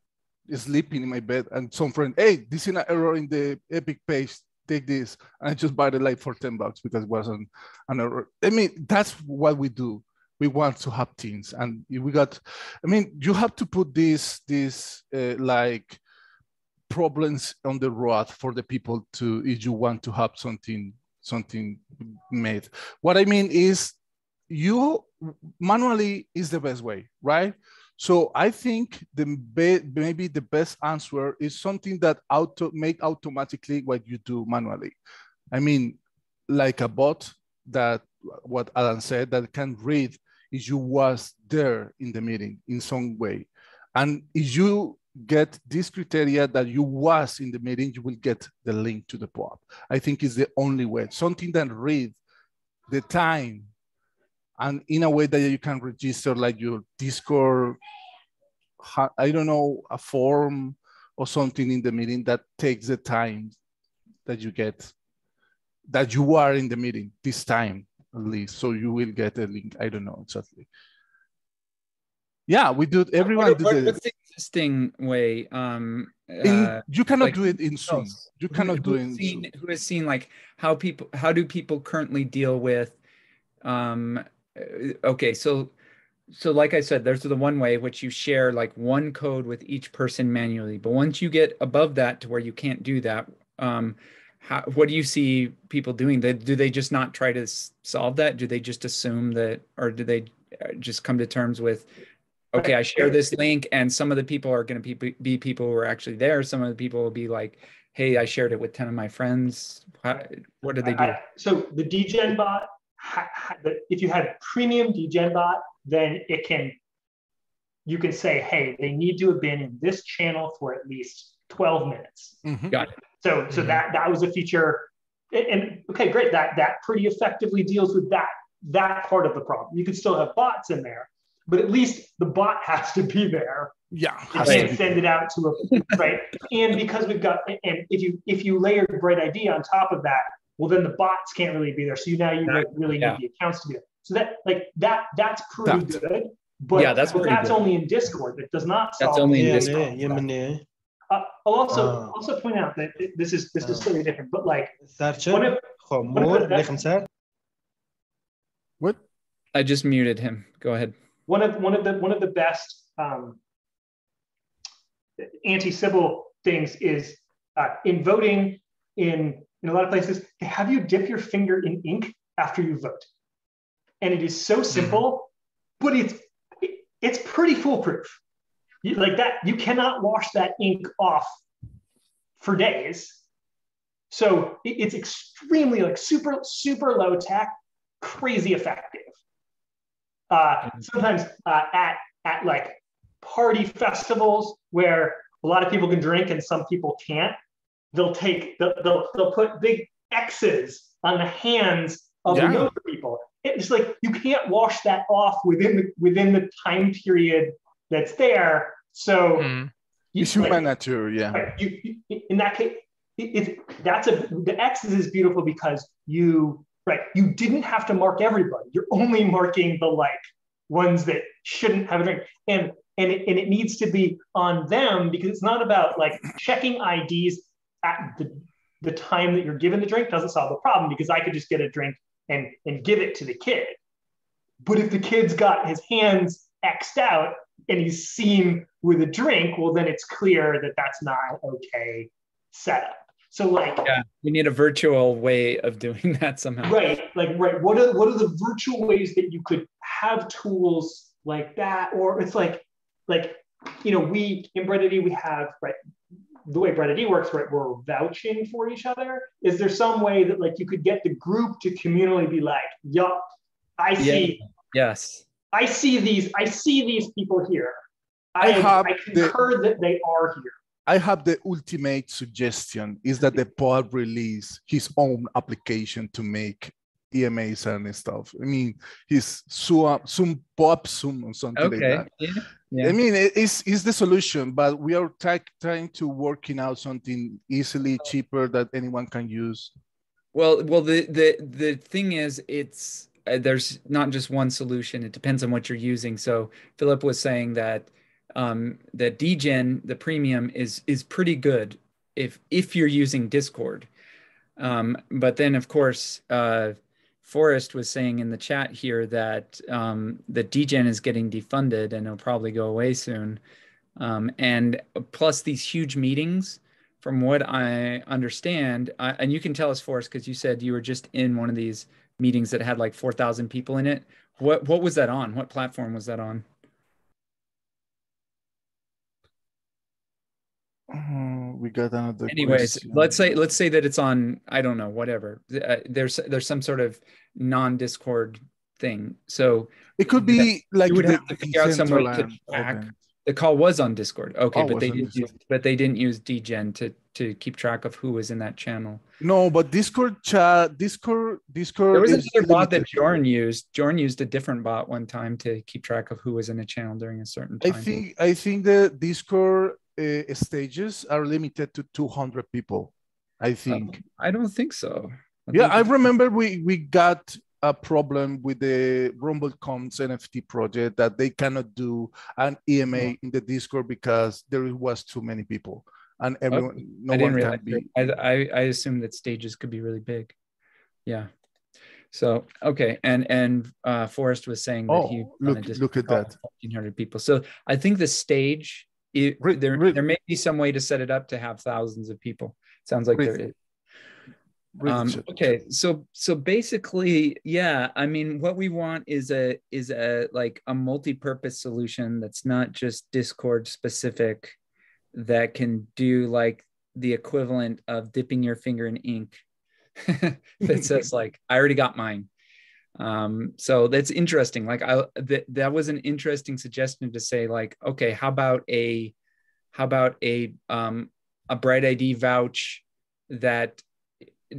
sleeping in my bed, and some friend, hey, this is an error in the Epic page, take this. And I just bought it like for $10 because it wasn't an error. I mean, that's what we do. We want to have teams, and we got, I mean, you have to put these like problems on the road for the people to, if you want to have something made. What I mean is, you manually is the best way, right? So I think maybe the best answer is something that make automatically what you do manually. I mean, like a bot that what Alan said, that can read if you was there in the meeting in some way. And if you get this criteria that you was in the meeting, you will get the link to the POAP. I think is the only way. Something that read the time and in a way that you can register like your Discord, I don't know, a form or something in the meeting that takes the time that you get, that you are in the meeting this time at least. So you will get a link. I don't know exactly. Yeah, we do. Everyone do what's the existing way? You cannot like, do it in Zoom. You cannot do it in Zoom. Who has seen like how do people currently deal with? Okay, so like I said, there's the one way which you share like one code with each person manually. But once you get above that to where you can't do that, what do you see people doing? Do they just not try to solve that? Do they just assume that, or do they just come to terms with, okay, I share this link and some of the people are going to be people who are actually there. Some of the people will be like, hey, I shared it with 10 of my friends. What do they do? So the DGen bot, if you had premium DGen bot, then you can say, hey, they need to have been in this channel for at least 12 minutes. Mm-hmm. Got it. So that was a feature. And okay, great. That pretty effectively deals with that part of the problem. You could still have bots in there, but at least the bot has to be there. Yeah. You can't send it out to a, right. And because we've got, and if you layer BrightID on top of that, well, then the bots can't really be there. So really need the accounts to be there. So that's pretty good. But yeah, that's only in Discord. That does not solve. That's only in Discord. I'll also point out that this is slightly different, but like what? I just muted him. Go ahead. One of the best anti-Sybil things is in voting in a lot of places, they have you dip your finger in ink after you vote, and it is so simple, but it's pretty foolproof. Like that, you cannot wash that ink off for days. So it's extremely like super low tech, crazy effective. Sometimes at like party festivals where a lot of people can drink and some people can't, they'll put big X's on the hands of the younger people. It's like you can't wash that off within the time period that's there. So it's human nature, right, in that case, the X's is beautiful because you didn't have to mark everybody. You're only marking the like ones that shouldn't have a drink, and it needs to be on them because it's not about like checking IDs at the time that you're given the drink doesn't solve the problem, because I could just get a drink and give it to the kid. But if the kid's got his hands X'd out and he's seen with a drink, well, then it's clear that that's not okay setup. So like, we need a virtual way of doing that somehow. Right. What are the virtual ways that you could have tools like that? Or it's like, we in BrightID, we have, the way BrightID works, we're vouching for each other. Is there some way that like you could get the group to communally be like, yup, I see these people here. I concur that they are here. I have the ultimate suggestion is that the pod release his own application to make EMAs and stuff. I mean, his Zoom pop Zoom or something like that. Yeah. I mean, it's the solution, but we are trying to working out something easily cheaper that anyone can use. Well, the thing is, it's there's not just one solution. It depends on what you're using. So Philip was saying that the DGen, the premium, is pretty good if you're using Discord. But then, of course, Forrest was saying in the chat here that the DGen is getting defunded and it'll probably go away soon. And plus these huge meetings, from what I understand, and you can tell us, Forrest, because you said you were just in one of these meetings that had like 4,000 people in it. What was that on? What platform was that on? we got another Anyways, question. let's say that it's on, I don't know, whatever. There's some sort of non-Discord thing. So It could be like you would the have to figure out some way to Decentraland track. event. The call was on Discord. Okay, Oh, but was on Discord. they didn't use dgen to keep track of who was in that channel. No, but Discord chat, Discord There was is another bot that limited. Jorn used. Jorn used a different bot one time to keep track of who was in a channel during a certain time. I think the Discord stages are limited to 200 people. I think. I don't think so. I remember we got a problem with the RumbleCon's NFT project that they cannot do an EMA in the Discord because there was too many people and everyone. Okay. No I didn't one realize can be. I assumed that stages could be really big. Yeah. So okay, and Forrest was saying that he look at that 1,400 people. So I think the stage there may be some way to set it up to have thousands of people. Sounds like there is. Okay, so basically, yeah, I mean, what we want is a like a multi-purpose solution that's not just Discord specific, that can do like the equivalent of dipping your finger in ink that says like, I already got mine. So that's interesting. Like that was an interesting suggestion to say like, okay, how about a BrightID vouch that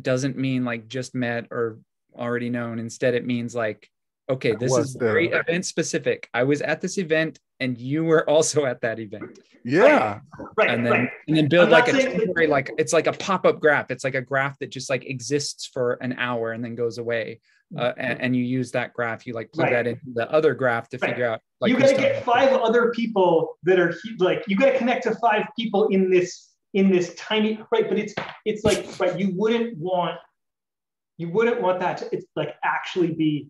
doesn't mean like just met or already known. Instead, it means like, okay, this is very event specific. I was at this event and you were also at that event. Yeah. Right. And then build like a temporary, like it's like a pop-up graph. It's like a graph that just like exists for an hour and then goes away. And you use that graph, you like plug that into the other graph to figure out like you got to get 5 other people that are like, you got to connect to 5 people in this tiny, right? But it's like, right, you wouldn't want that to, it's like actually be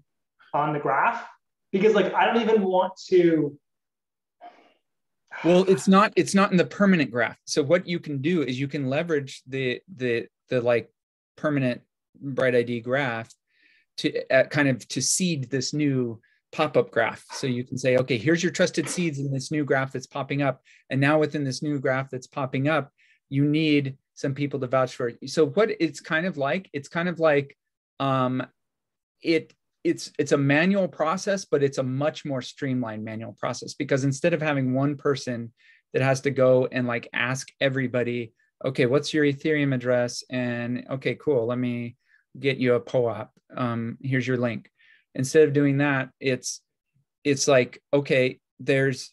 on the graph, because like I don't even want to. Well, it's not in the permanent graph. So what you can do is you can leverage the like permanent BrightID graph to kind of to seed this new pop-up graph. So you can say, okay, here's your trusted seeds in this new graph that's popping up. And now within this new graph that's popping up, you need some people to vouch for it. So what it's kind of like it's a manual process, but it's a much more streamlined manual process, because instead of having one person that has to go and like ask everybody, okay, what's your Ethereum address? And okay, cool, let me get you a POAP. Here's your link. Instead of doing that, it's like, okay, there's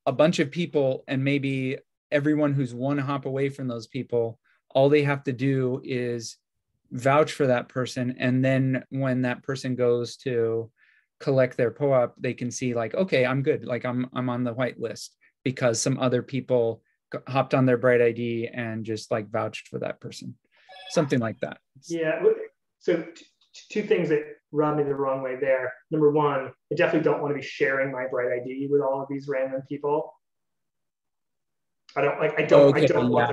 a bunch of people and maybe everyone who's one hop away from those people, all they have to do is vouch for that person. And then when that person goes to collect their POAP, they can see like, okay, I'm good. Like I'm on the white list because some other people hopped on their BrightID and just like vouched for that person. Something like that. Yeah. So two things that rub me the wrong way there. Number one, I definitely don't want to be sharing my BrightID with all of these random people. I don't want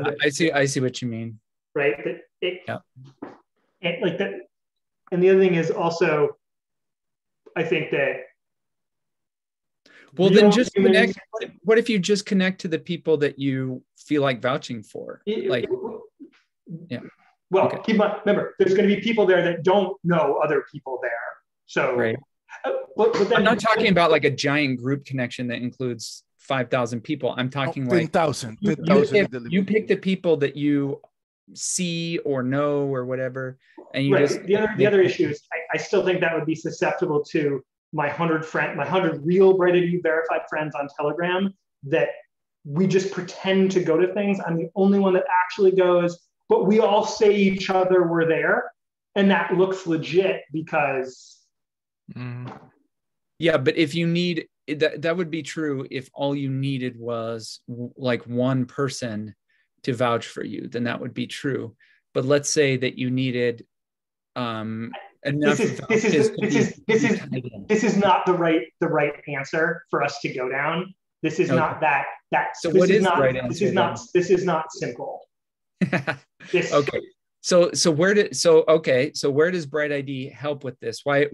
them to, I see what you mean. Right. And like that. And the other thing is also, I think that. Well, then just connect. What if you just connect to the people that you feel like vouching for? Like, yeah. Well, okay. Keep in mind, remember, there's going to be people there that don't know other people there. So, right. But then, I'm not talking about like a giant group connection that includes 5,000 people. I'm talking like 10,000. You pick the people that you see or know or whatever, and you just. The other issue is I still think that would be susceptible to my 100 real BrightID verified friends on Telegram, that we just pretend to go to things. I'm the only one that actually goes, but we all say each other were there, and that looks legit because. Yeah, but if you need that would be true if all you needed was like one person to vouch for you, then that would be true. But let's say that you needed enough. This is not the right answer for us to go down. This is not that. So what is the right answer? This is not simple. Okay. So where does BrightID help with this? Why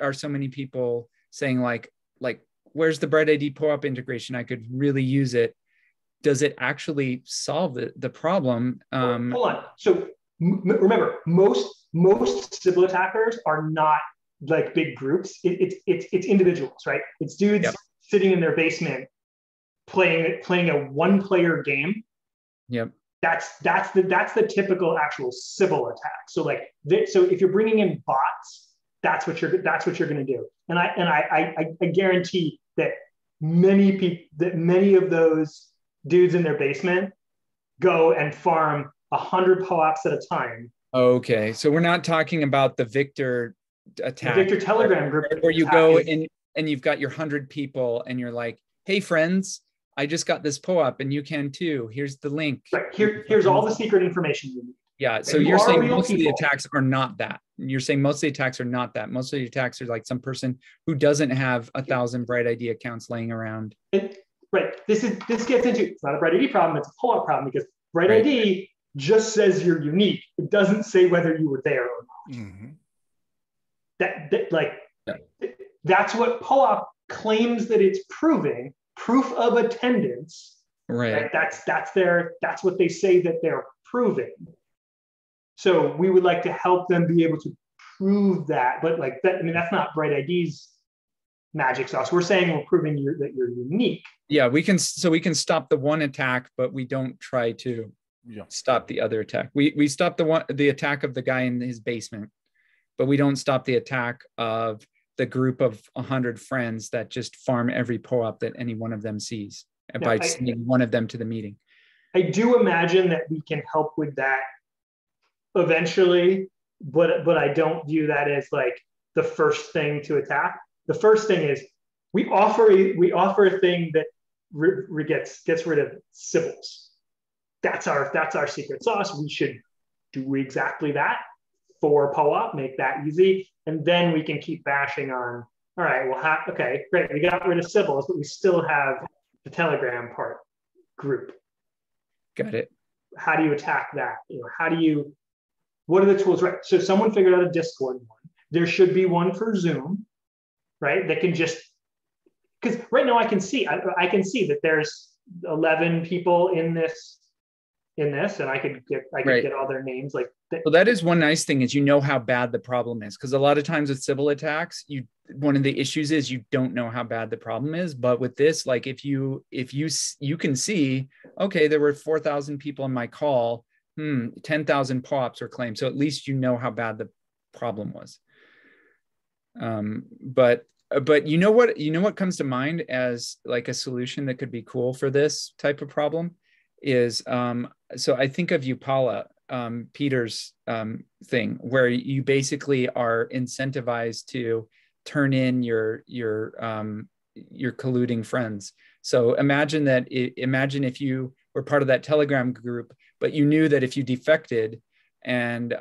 are so many people saying like where's the BrightID POAP integration? I could really use it does it actually solve the problem? Hold on. So remember, most Sybil attackers are not like big groups. It's individuals, right? It's dudes sitting in their basement playing a one-player game. Yep. That's the typical actual Sybil attack. So like so if you're bringing in bots, that's what you're going to do. And I guarantee that many of those dudes in their basement go and farm 100 POAPs at a time. Okay, so we're not talking about the Victor attack. The Victor Telegram group where you go and you've got your 100 people and you're like, hey friends, I just got this POAP and you can too. Here's the link. Right. Here's all the secret information you need. Yeah, so you're saying most of the attacks are not that. You're saying most of the attacks are not that. Most of the attacks are like some person who doesn't have 1,000 BrightID accounts laying around. Right. This gets into, it's not a BrightID problem, it's a POAP problem, because BrightID just says you're unique. It doesn't say whether you were there or not. Mm-hmm. That's what POAP claims that it's proving, proof of attendance. Right. That's what they say that they're proving. So we would like to help them be able to prove that, but like that, I mean, that's not BrightID's magic sauce. We're saying we're proving that you're unique. Yeah, we can stop the one attack, but we don't try to stop the other attack. We stop the attack of the guy in his basement, but we don't stop the attack of the group of 100 friends that just farm every POAP that any one of them sees by sending one of them to the meeting. I do imagine that we can help with that eventually, but I don't view that as like the first thing to attack. The first thing is we offer a thing that gets rid of Sybils. That's our secret sauce. We should do exactly that for POAP, make that easy, and then we can keep bashing on. All right, well, okay, great. We got rid of Sybils, but we still have the Telegram part group. Got it. How do you attack that? What are the tools? Right. So someone figured out a Discord one. There should be one for Zoom, right? That can just, because right now I can see that there's 11 people in this, and I could get all their names like that. Well, that is one nice thing is how bad the problem is, because a lot of times with Sybil attacks, one of the issues is you don't know how bad the problem is. But with this, like if you can see, okay, there were 4,000 people on my call, 10,000 POAPs were claimed, so at least you know how bad the problem was. But what comes to mind as like a solution that could be cool for this type of problem is so I think of Upala, Peter's thing, where you basically are incentivized to turn in your colluding friends. So imagine if you were part of that Telegram group, but you knew that if you defected and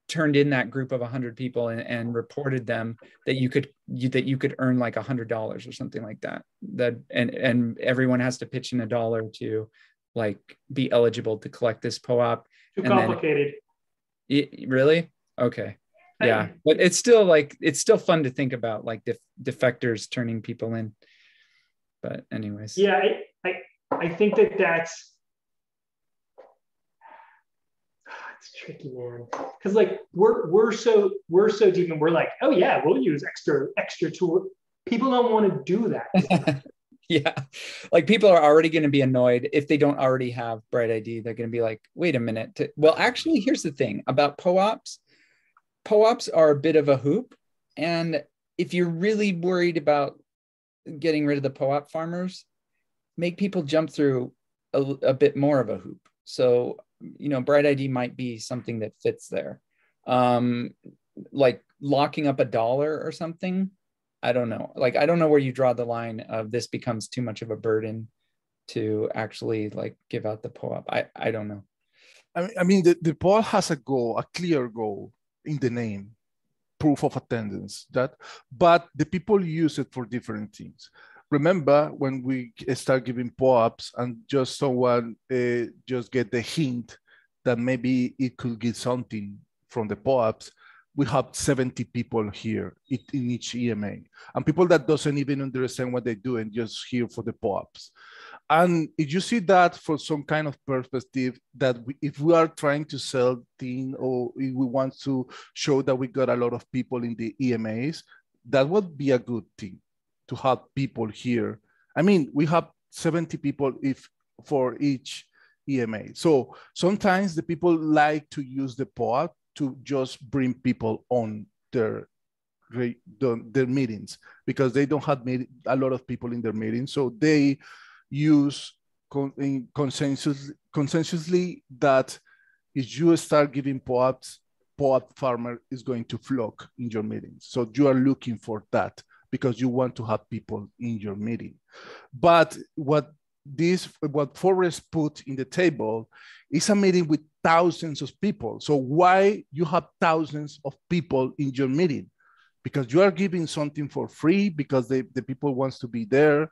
turned in that group of 100 people and reported them, that you could earn like $100 or something like that. And everyone has to pitch in $1 to like be eligible to collect this POAP. Too complicated. Really? Okay. Yeah, but it's still fun to think about, like defectors turning people in. But anyways. Yeah, I think that's it's tricky, man. Because like we're so deep, and we're like, oh yeah, we'll use extra tool. People don't want to do that. Yeah, like people are already going to be annoyed if they don't already have BrightID. They're going to be like, wait a minute. Well, actually, here's the thing about POAPs. POAPs are a bit of a hoop, and if you're really worried about getting rid of the POAP farmers, make people jump through a bit more of a hoop. So, BrightID might be something that fits there. Like locking up $1 or something. I don't know. Like, I don't know where you draw the line of this becomes too much of a burden to actually like give out the POAP. I don't know. I mean, the POAP has a goal, a clear goal in the name, proof of attendance, but the people use it for different things. Remember when we start giving POAPs and just someone just get the hint that maybe it could get something from the POAPs, we have 70 people here in each EMA, and people that doesn't even understand what they do and just here for the pop-ups. And if you see that for some kind of perspective, that if we are trying to sell things, or if we want to show that we got a lot of people in the EMAs, that would be a good thing to have people here. I mean, we have 70 people for each EMA. So sometimes the people like to use the pod to just bring people on their meetings, because they don't have a lot of people in their meetings. So they use consensusly that if you start giving pod farmer is going to flock in your meetings. So you are looking for that because you want to have people in your meeting. But what Forrest put in the table is a meeting with thousands of people. So why you have thousands of people in your meeting? Because you are giving something for free, because the people wants to be there.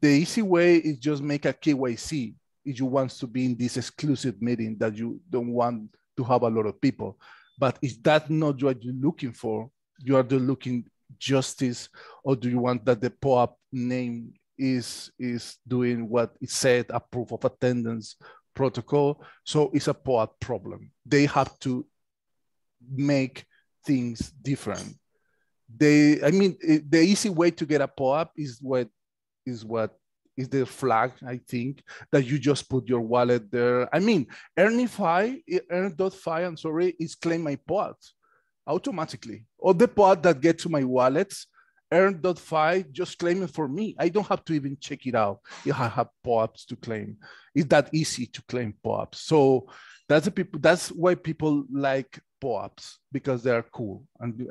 The easy way is just make a KYC if you want to be in this exclusive meeting that you don't want to have a lot of people. But is that not what you're looking for? You are just looking justice, or do you want that the POAP name is doing what it said, a proof of attendance protocol? So it's a POAP problem. They have to make things different. The easy way to get a POAP is the flag, I think, that you just put your wallet there. I mean, earn.fi, I'm sorry, is claim my POAP automatically. All the POAP that get to my wallets, earn.fi just claim it for me. I don't have to even check it out if I have POAPs to claim. It's that easy to claim POAPs. So that's why people like POAPs, because they are cool and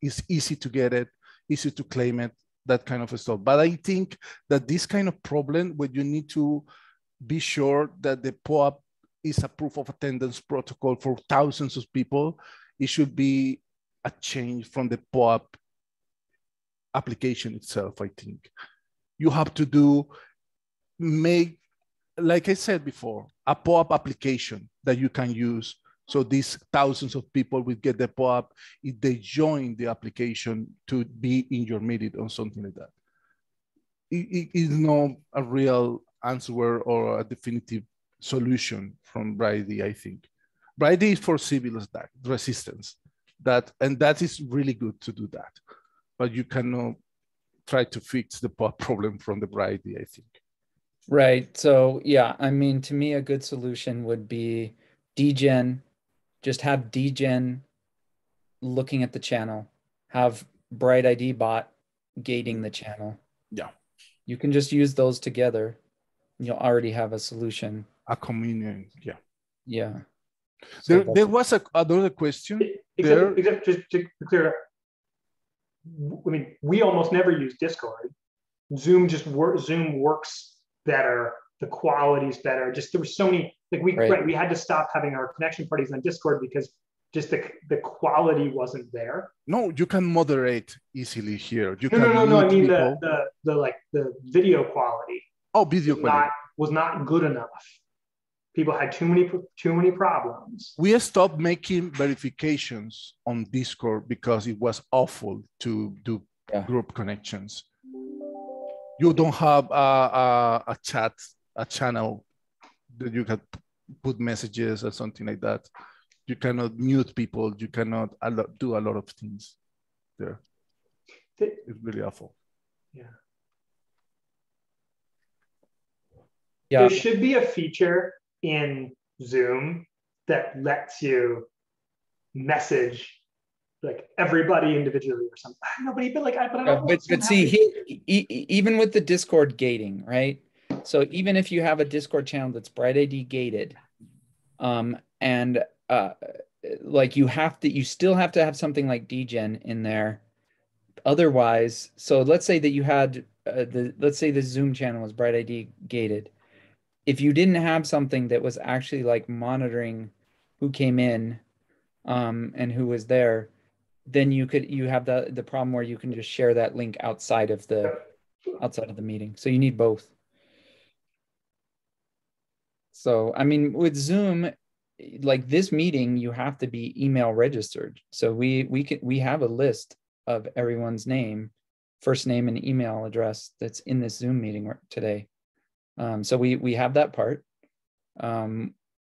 it's easy to get it, easy to claim it, that kind of stuff. But I think that this kind of problem, where you need to be sure that the POAP is a proof of attendance protocol for thousands of people, it should be a change from the POAP application itself. I think you have to make, like I said before, a POAP application that you can use. So these thousands of people will get the POAP if they join the application to be in your meeting or something like that. It is not a real answer or a definitive solution from BrightID, I think. BrightID is for civil resistance, and that is really good to do that. But you cannot try to fix the POAP problem from the BrightID, I think. Right. So yeah, I mean, to me, a good solution would be dgen. Just have dgen looking at the channel, have BrightID bot gating the channel. Yeah. You can just use those together. You'll already have a solution. A communion, yeah. Yeah. So there was another question. Except just to be clear, I mean, we almost never use Discord. Zoom works better. The quality's better. Just there were so many, like we had to stop having our connection parties on Discord because just the quality wasn't there. No, you can moderate easily here. No. I mean the video quality. Oh, video quality was not good enough. People had too many problems. We stopped making verifications on Discord because it was awful to do group connections. You don't have a channel that you can put messages or something like that. You cannot mute people. You cannot do a lot of things there. It's really awful. Yeah. There should be a feature in Zoom that lets you message like everybody individually or something. I don't know, but see, even with the Discord gating, right? So even if you have a Discord channel that's BrightID gated, like you still have to have something like dgen in there. Otherwise, so let's say that you had let's say the Zoom channel was BrightID gated. If you didn't have something that was actually like monitoring who came in and who was there, then you have the problem where you can just share that link outside of the meeting. So you need both. So I mean, with Zoom, like this meeting, you have to be email registered. So we have a list of everyone's name, first name and email address that's in this Zoom meeting today. So we have that part.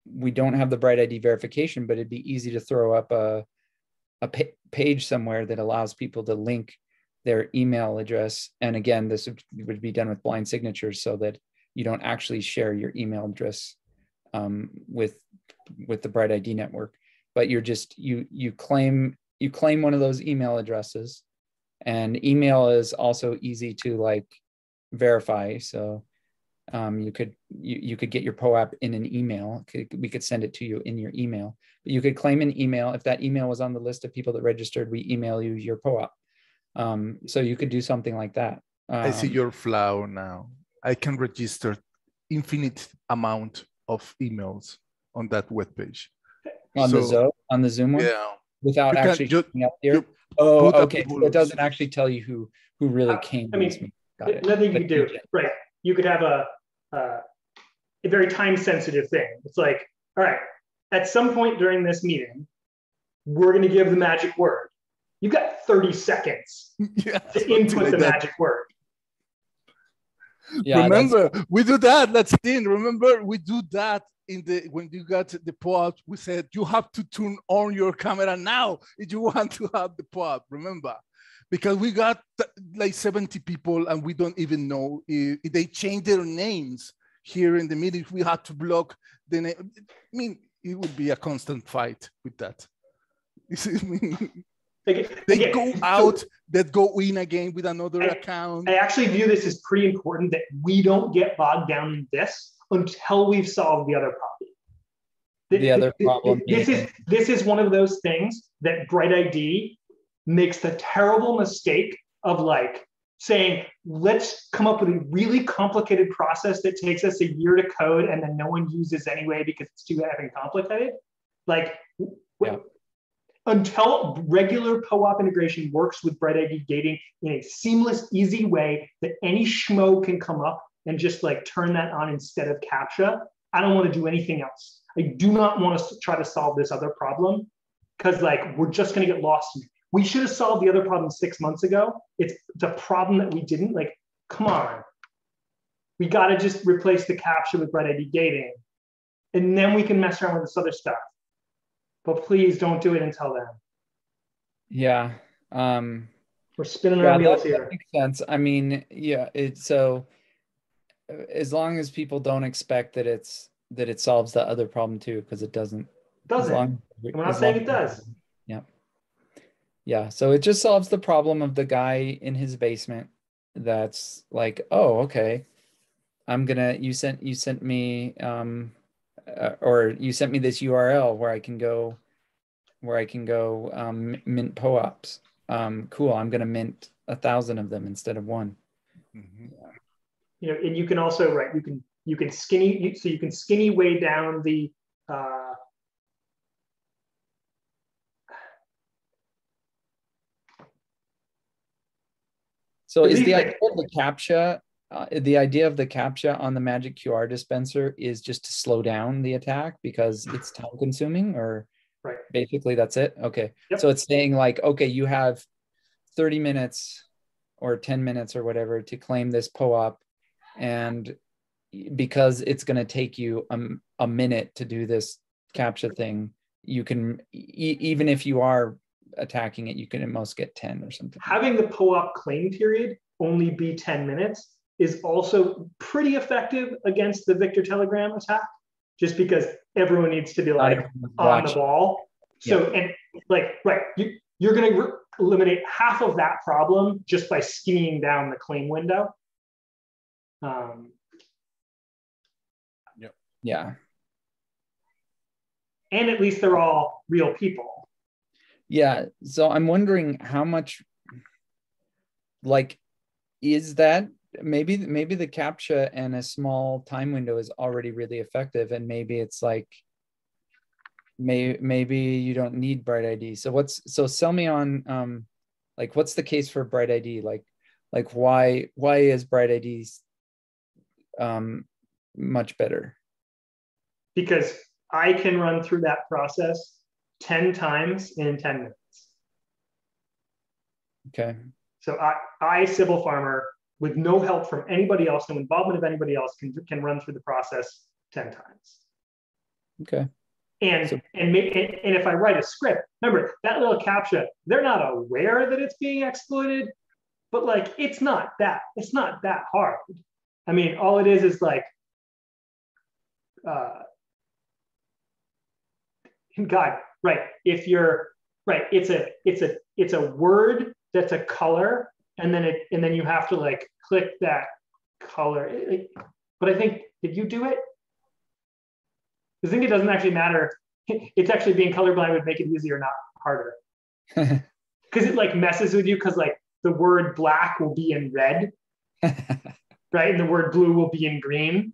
We don't have the BrightID verification, but it'd be easy to throw up a page somewhere that allows people to link their email address. And again, this would be done with blind signatures so that you don't actually share your email address with the BrightID network, but you're just you claim one of those email addresses, and email is also easy to like verify. So you could get your POAP in an email. We could send it to you in your email, but you could claim an email. If that email was on the list of people that registered, we email you your POAP. So you could do something like that. I see your flow now. I can register infinite amount of emails on that web page. On the Zoom one? Yeah. Without actually showing up here? Oh, okay. So it doesn't actually tell you who really came to this meeting. Got it. Nothing you can do, right? You could have a very time-sensitive thing. It's like, all right, at some point during this meeting, we're going to give the magic word. You've got 30 seconds to input the magic word. Yeah, remember, we do that. That's in. Remember, we do that when you got the POAP. We said you have to turn on your camera now if you want to have the POAP. Remember, because we got like 70 people and we don't even know if they change their names here in the meeting. We had to block the name. I mean, it would be a constant fight with that. They go out, that go in again with another account. I actually view this as pretty important that we don't get bogged down in this until we've solved the other problem. This is one of those things that BrightID makes the terrible mistake of like saying, let's come up with a really complicated process that takes us a year to code and then no one uses anyway because it's too effing complicated. Like, until regular POAP integration works with BrightID gating in a seamless, easy way that any schmo can come up and just like turn that on instead of CAPTCHA, I don't want to do anything else. I do not want to try to solve this other problem because like we're just going to get lost in it. We should have solved the other problem 6 months ago. It's a problem that we didn't. Like, come on. We got to just replace the CAPTCHA with BrightID gating, and then we can mess around with this other stuff. But please don't do it until then. Yeah. We're spinning our wheels here. That makes sense. I mean, yeah, it's so as long as people don't expect that it solves the other problem too, because it doesn't. We're not saying it does. Yeah. Yeah. So it just solves the problem of the guy in his basement that's like, oh, okay. You sent me or you sent me this URL where I can go mint POAPs. Cool. I'm gonna mint 1,000 of them instead of one. Mm-hmm. You know, and you can also you can skinny way down the So is the idea of the CAPTCHA? The idea of the CAPTCHA on the magic QR dispenser is just to slow down the attack because it's time consuming, or basically that's it? Okay. Yep. So it's saying like, okay, you have 30 minutes or 10 minutes or whatever to claim this POAP. And because it's going to take you a minute to do this CAPTCHA thing, you can, even if you are attacking it, you can at most get 10 or something. Having the POAP claim period only be 10 minutes is also pretty effective against the Victor Telegram attack, just because everyone needs to be like on the ball. So, and like, you're going to eliminate half of that problem just by skinnying down the claim window. Yeah. And at least they're all real people. Yeah. So I'm wondering how much, like, is that maybe the CAPTCHA and a small time window is already really effective, and maybe it's like maybe you don't need BrightID. So sell me on like what's the case for BrightID? Like why is BrightID much better? Because I can run through that process 10 times in 10 minutes. Okay. So I, Sybil Farmer, with no help from anybody else, no involvement of anybody else, can run through the process 10 times. Okay. And if I write a script, remember that little CAPTCHA, they're not aware that it's being exploited, but like it's not that hard. I mean, all it is like, God, right? If you're right, it's a word that's a color, and then you have to like click that color. But I think, did you do it? I think it doesn't actually matter. It's actually being colorblind would make it easier, not harder. Because it like messes with you, because like the word black will be in red, right? And the word blue will be in green.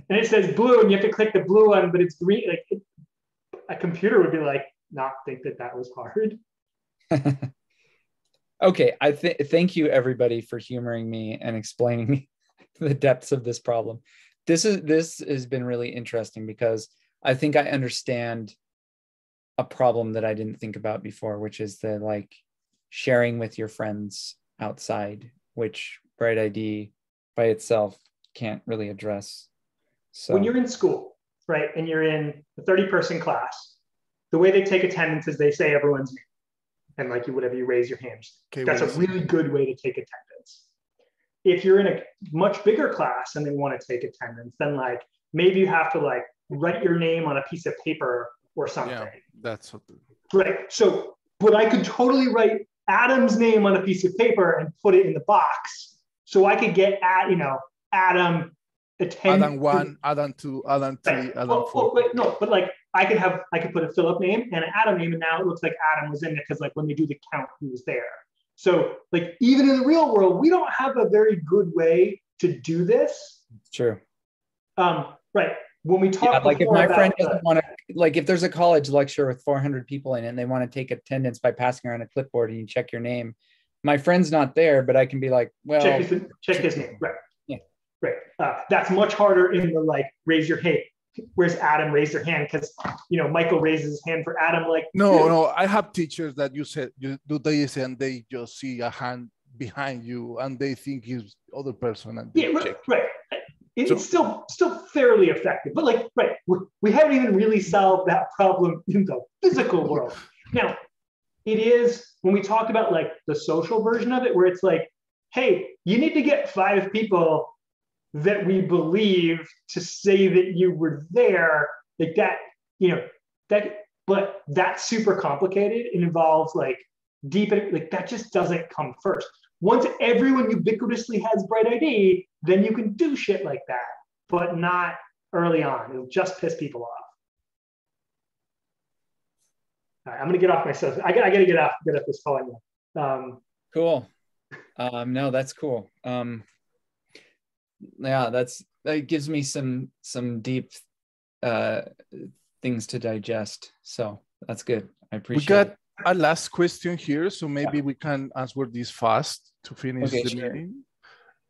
And it says blue, and you have to click the blue one, but it's green. Like a computer would be like, not think that was hard. Okay, thank you everybody for humoring me and explaining the depths of this problem. This has been really interesting because I think I understand a problem that I didn't think about before, which is the like sharing with your friends outside, which BrightID by itself can't really address. So when you're in school, right, and you're in a 30-person class, the way they take attendance is they say everyone's name. And like whatever you raise your hand. Okay, that's a really good way to take attendance. If you're in a much bigger class and they want to take attendance, then like maybe you have to like write your name on a piece of paper or something. Yeah, that's something. Right. So, but I could totally write Adam's name on a piece of paper and put it in the box. So I could get Adam attend. Adam 1, Adam 2, Adam 3, right. Adam 4. Wait, no, but like I could put a Philip name and an Adam name, and now it looks like Adam was in it because like when they do the count, he was there. So like even in the real world, we don't have a very good way to do this. True. Right. When we talk, like if my friend doesn't want to, like if there's a college lecture with 400 people in it and they want to take attendance by passing around a clipboard and you check your name, my friend's not there, but I can be like, well, check his name. Right. Yeah. Right. That's much harder in the like raise your hand. Where's Adam raise your hand? Because Michael raises his hand for Adam. Like no, I have teachers that you said you do this and they just see a hand behind you and they think it's other person and they check. Right. It's still fairly effective, but like we haven't even really solved that problem in the physical world. Now, it is when we talked about like the social version of it, where it's like, hey, you need to get 5 people that we believe to say that you were there, like that, but that's super complicated. It involves like deep, like that just doesn't come first. Once everyone ubiquitously has BrightID, then you can do shit like that, but not early on. It'll just piss people off. All right, I'm gonna get off my stuff. I gotta get off this call anyway. Cool. No, that's cool. Yeah, that gives me some deep things to digest. So that's good. I appreciate it. We got a last question here, so maybe we can answer this fast to finish the meeting.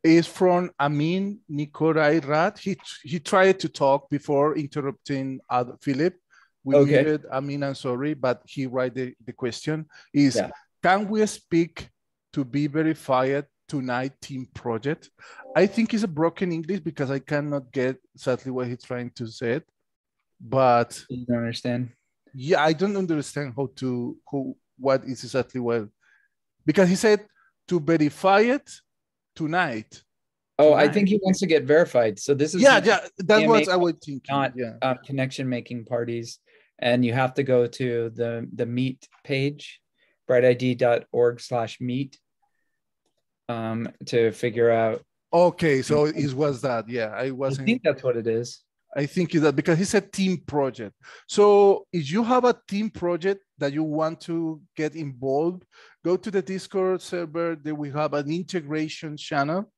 Is from Amin Nikorai Rat. He tried to talk before interrupting Philip. We muted Amin, I'm sorry, but he write the question is, can we speak to be verified tonight team project? I think it's a broken English because I cannot get exactly what he's trying to say, but you don't understand. Yeah, I don't understand what is exactly because he said to verify it tonight. Oh, I think he wants to get verified. So this is that's what I was thinking. Not connection making parties, and you have to go to the Meet page, brightid.org/meet, to figure out. Okay, so it was that. Yeah, I think that's what it is. I think that because he said team project. So if you have a team project that you want to get involved, go to the Discord server. There we have an integration channel.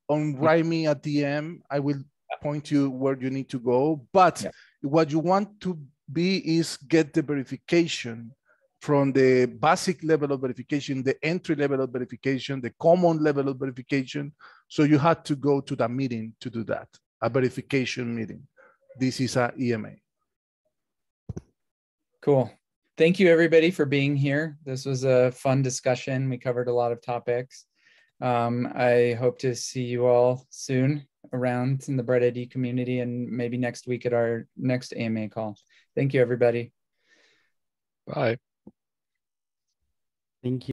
Write me a DM. I will point you where you need to go. But what you want to be is get the verification from the basic level of verification, the entry level of verification, the common level of verification. So you had to go to the meeting to do that, a verification meeting. This is a EMA. Cool. Thank you, everybody, for being here. This was a fun discussion. We covered a lot of topics. I hope to see you all soon around in the BrightID community and maybe next week at our next AMA call. Thank you, everybody. Bye. Thank you.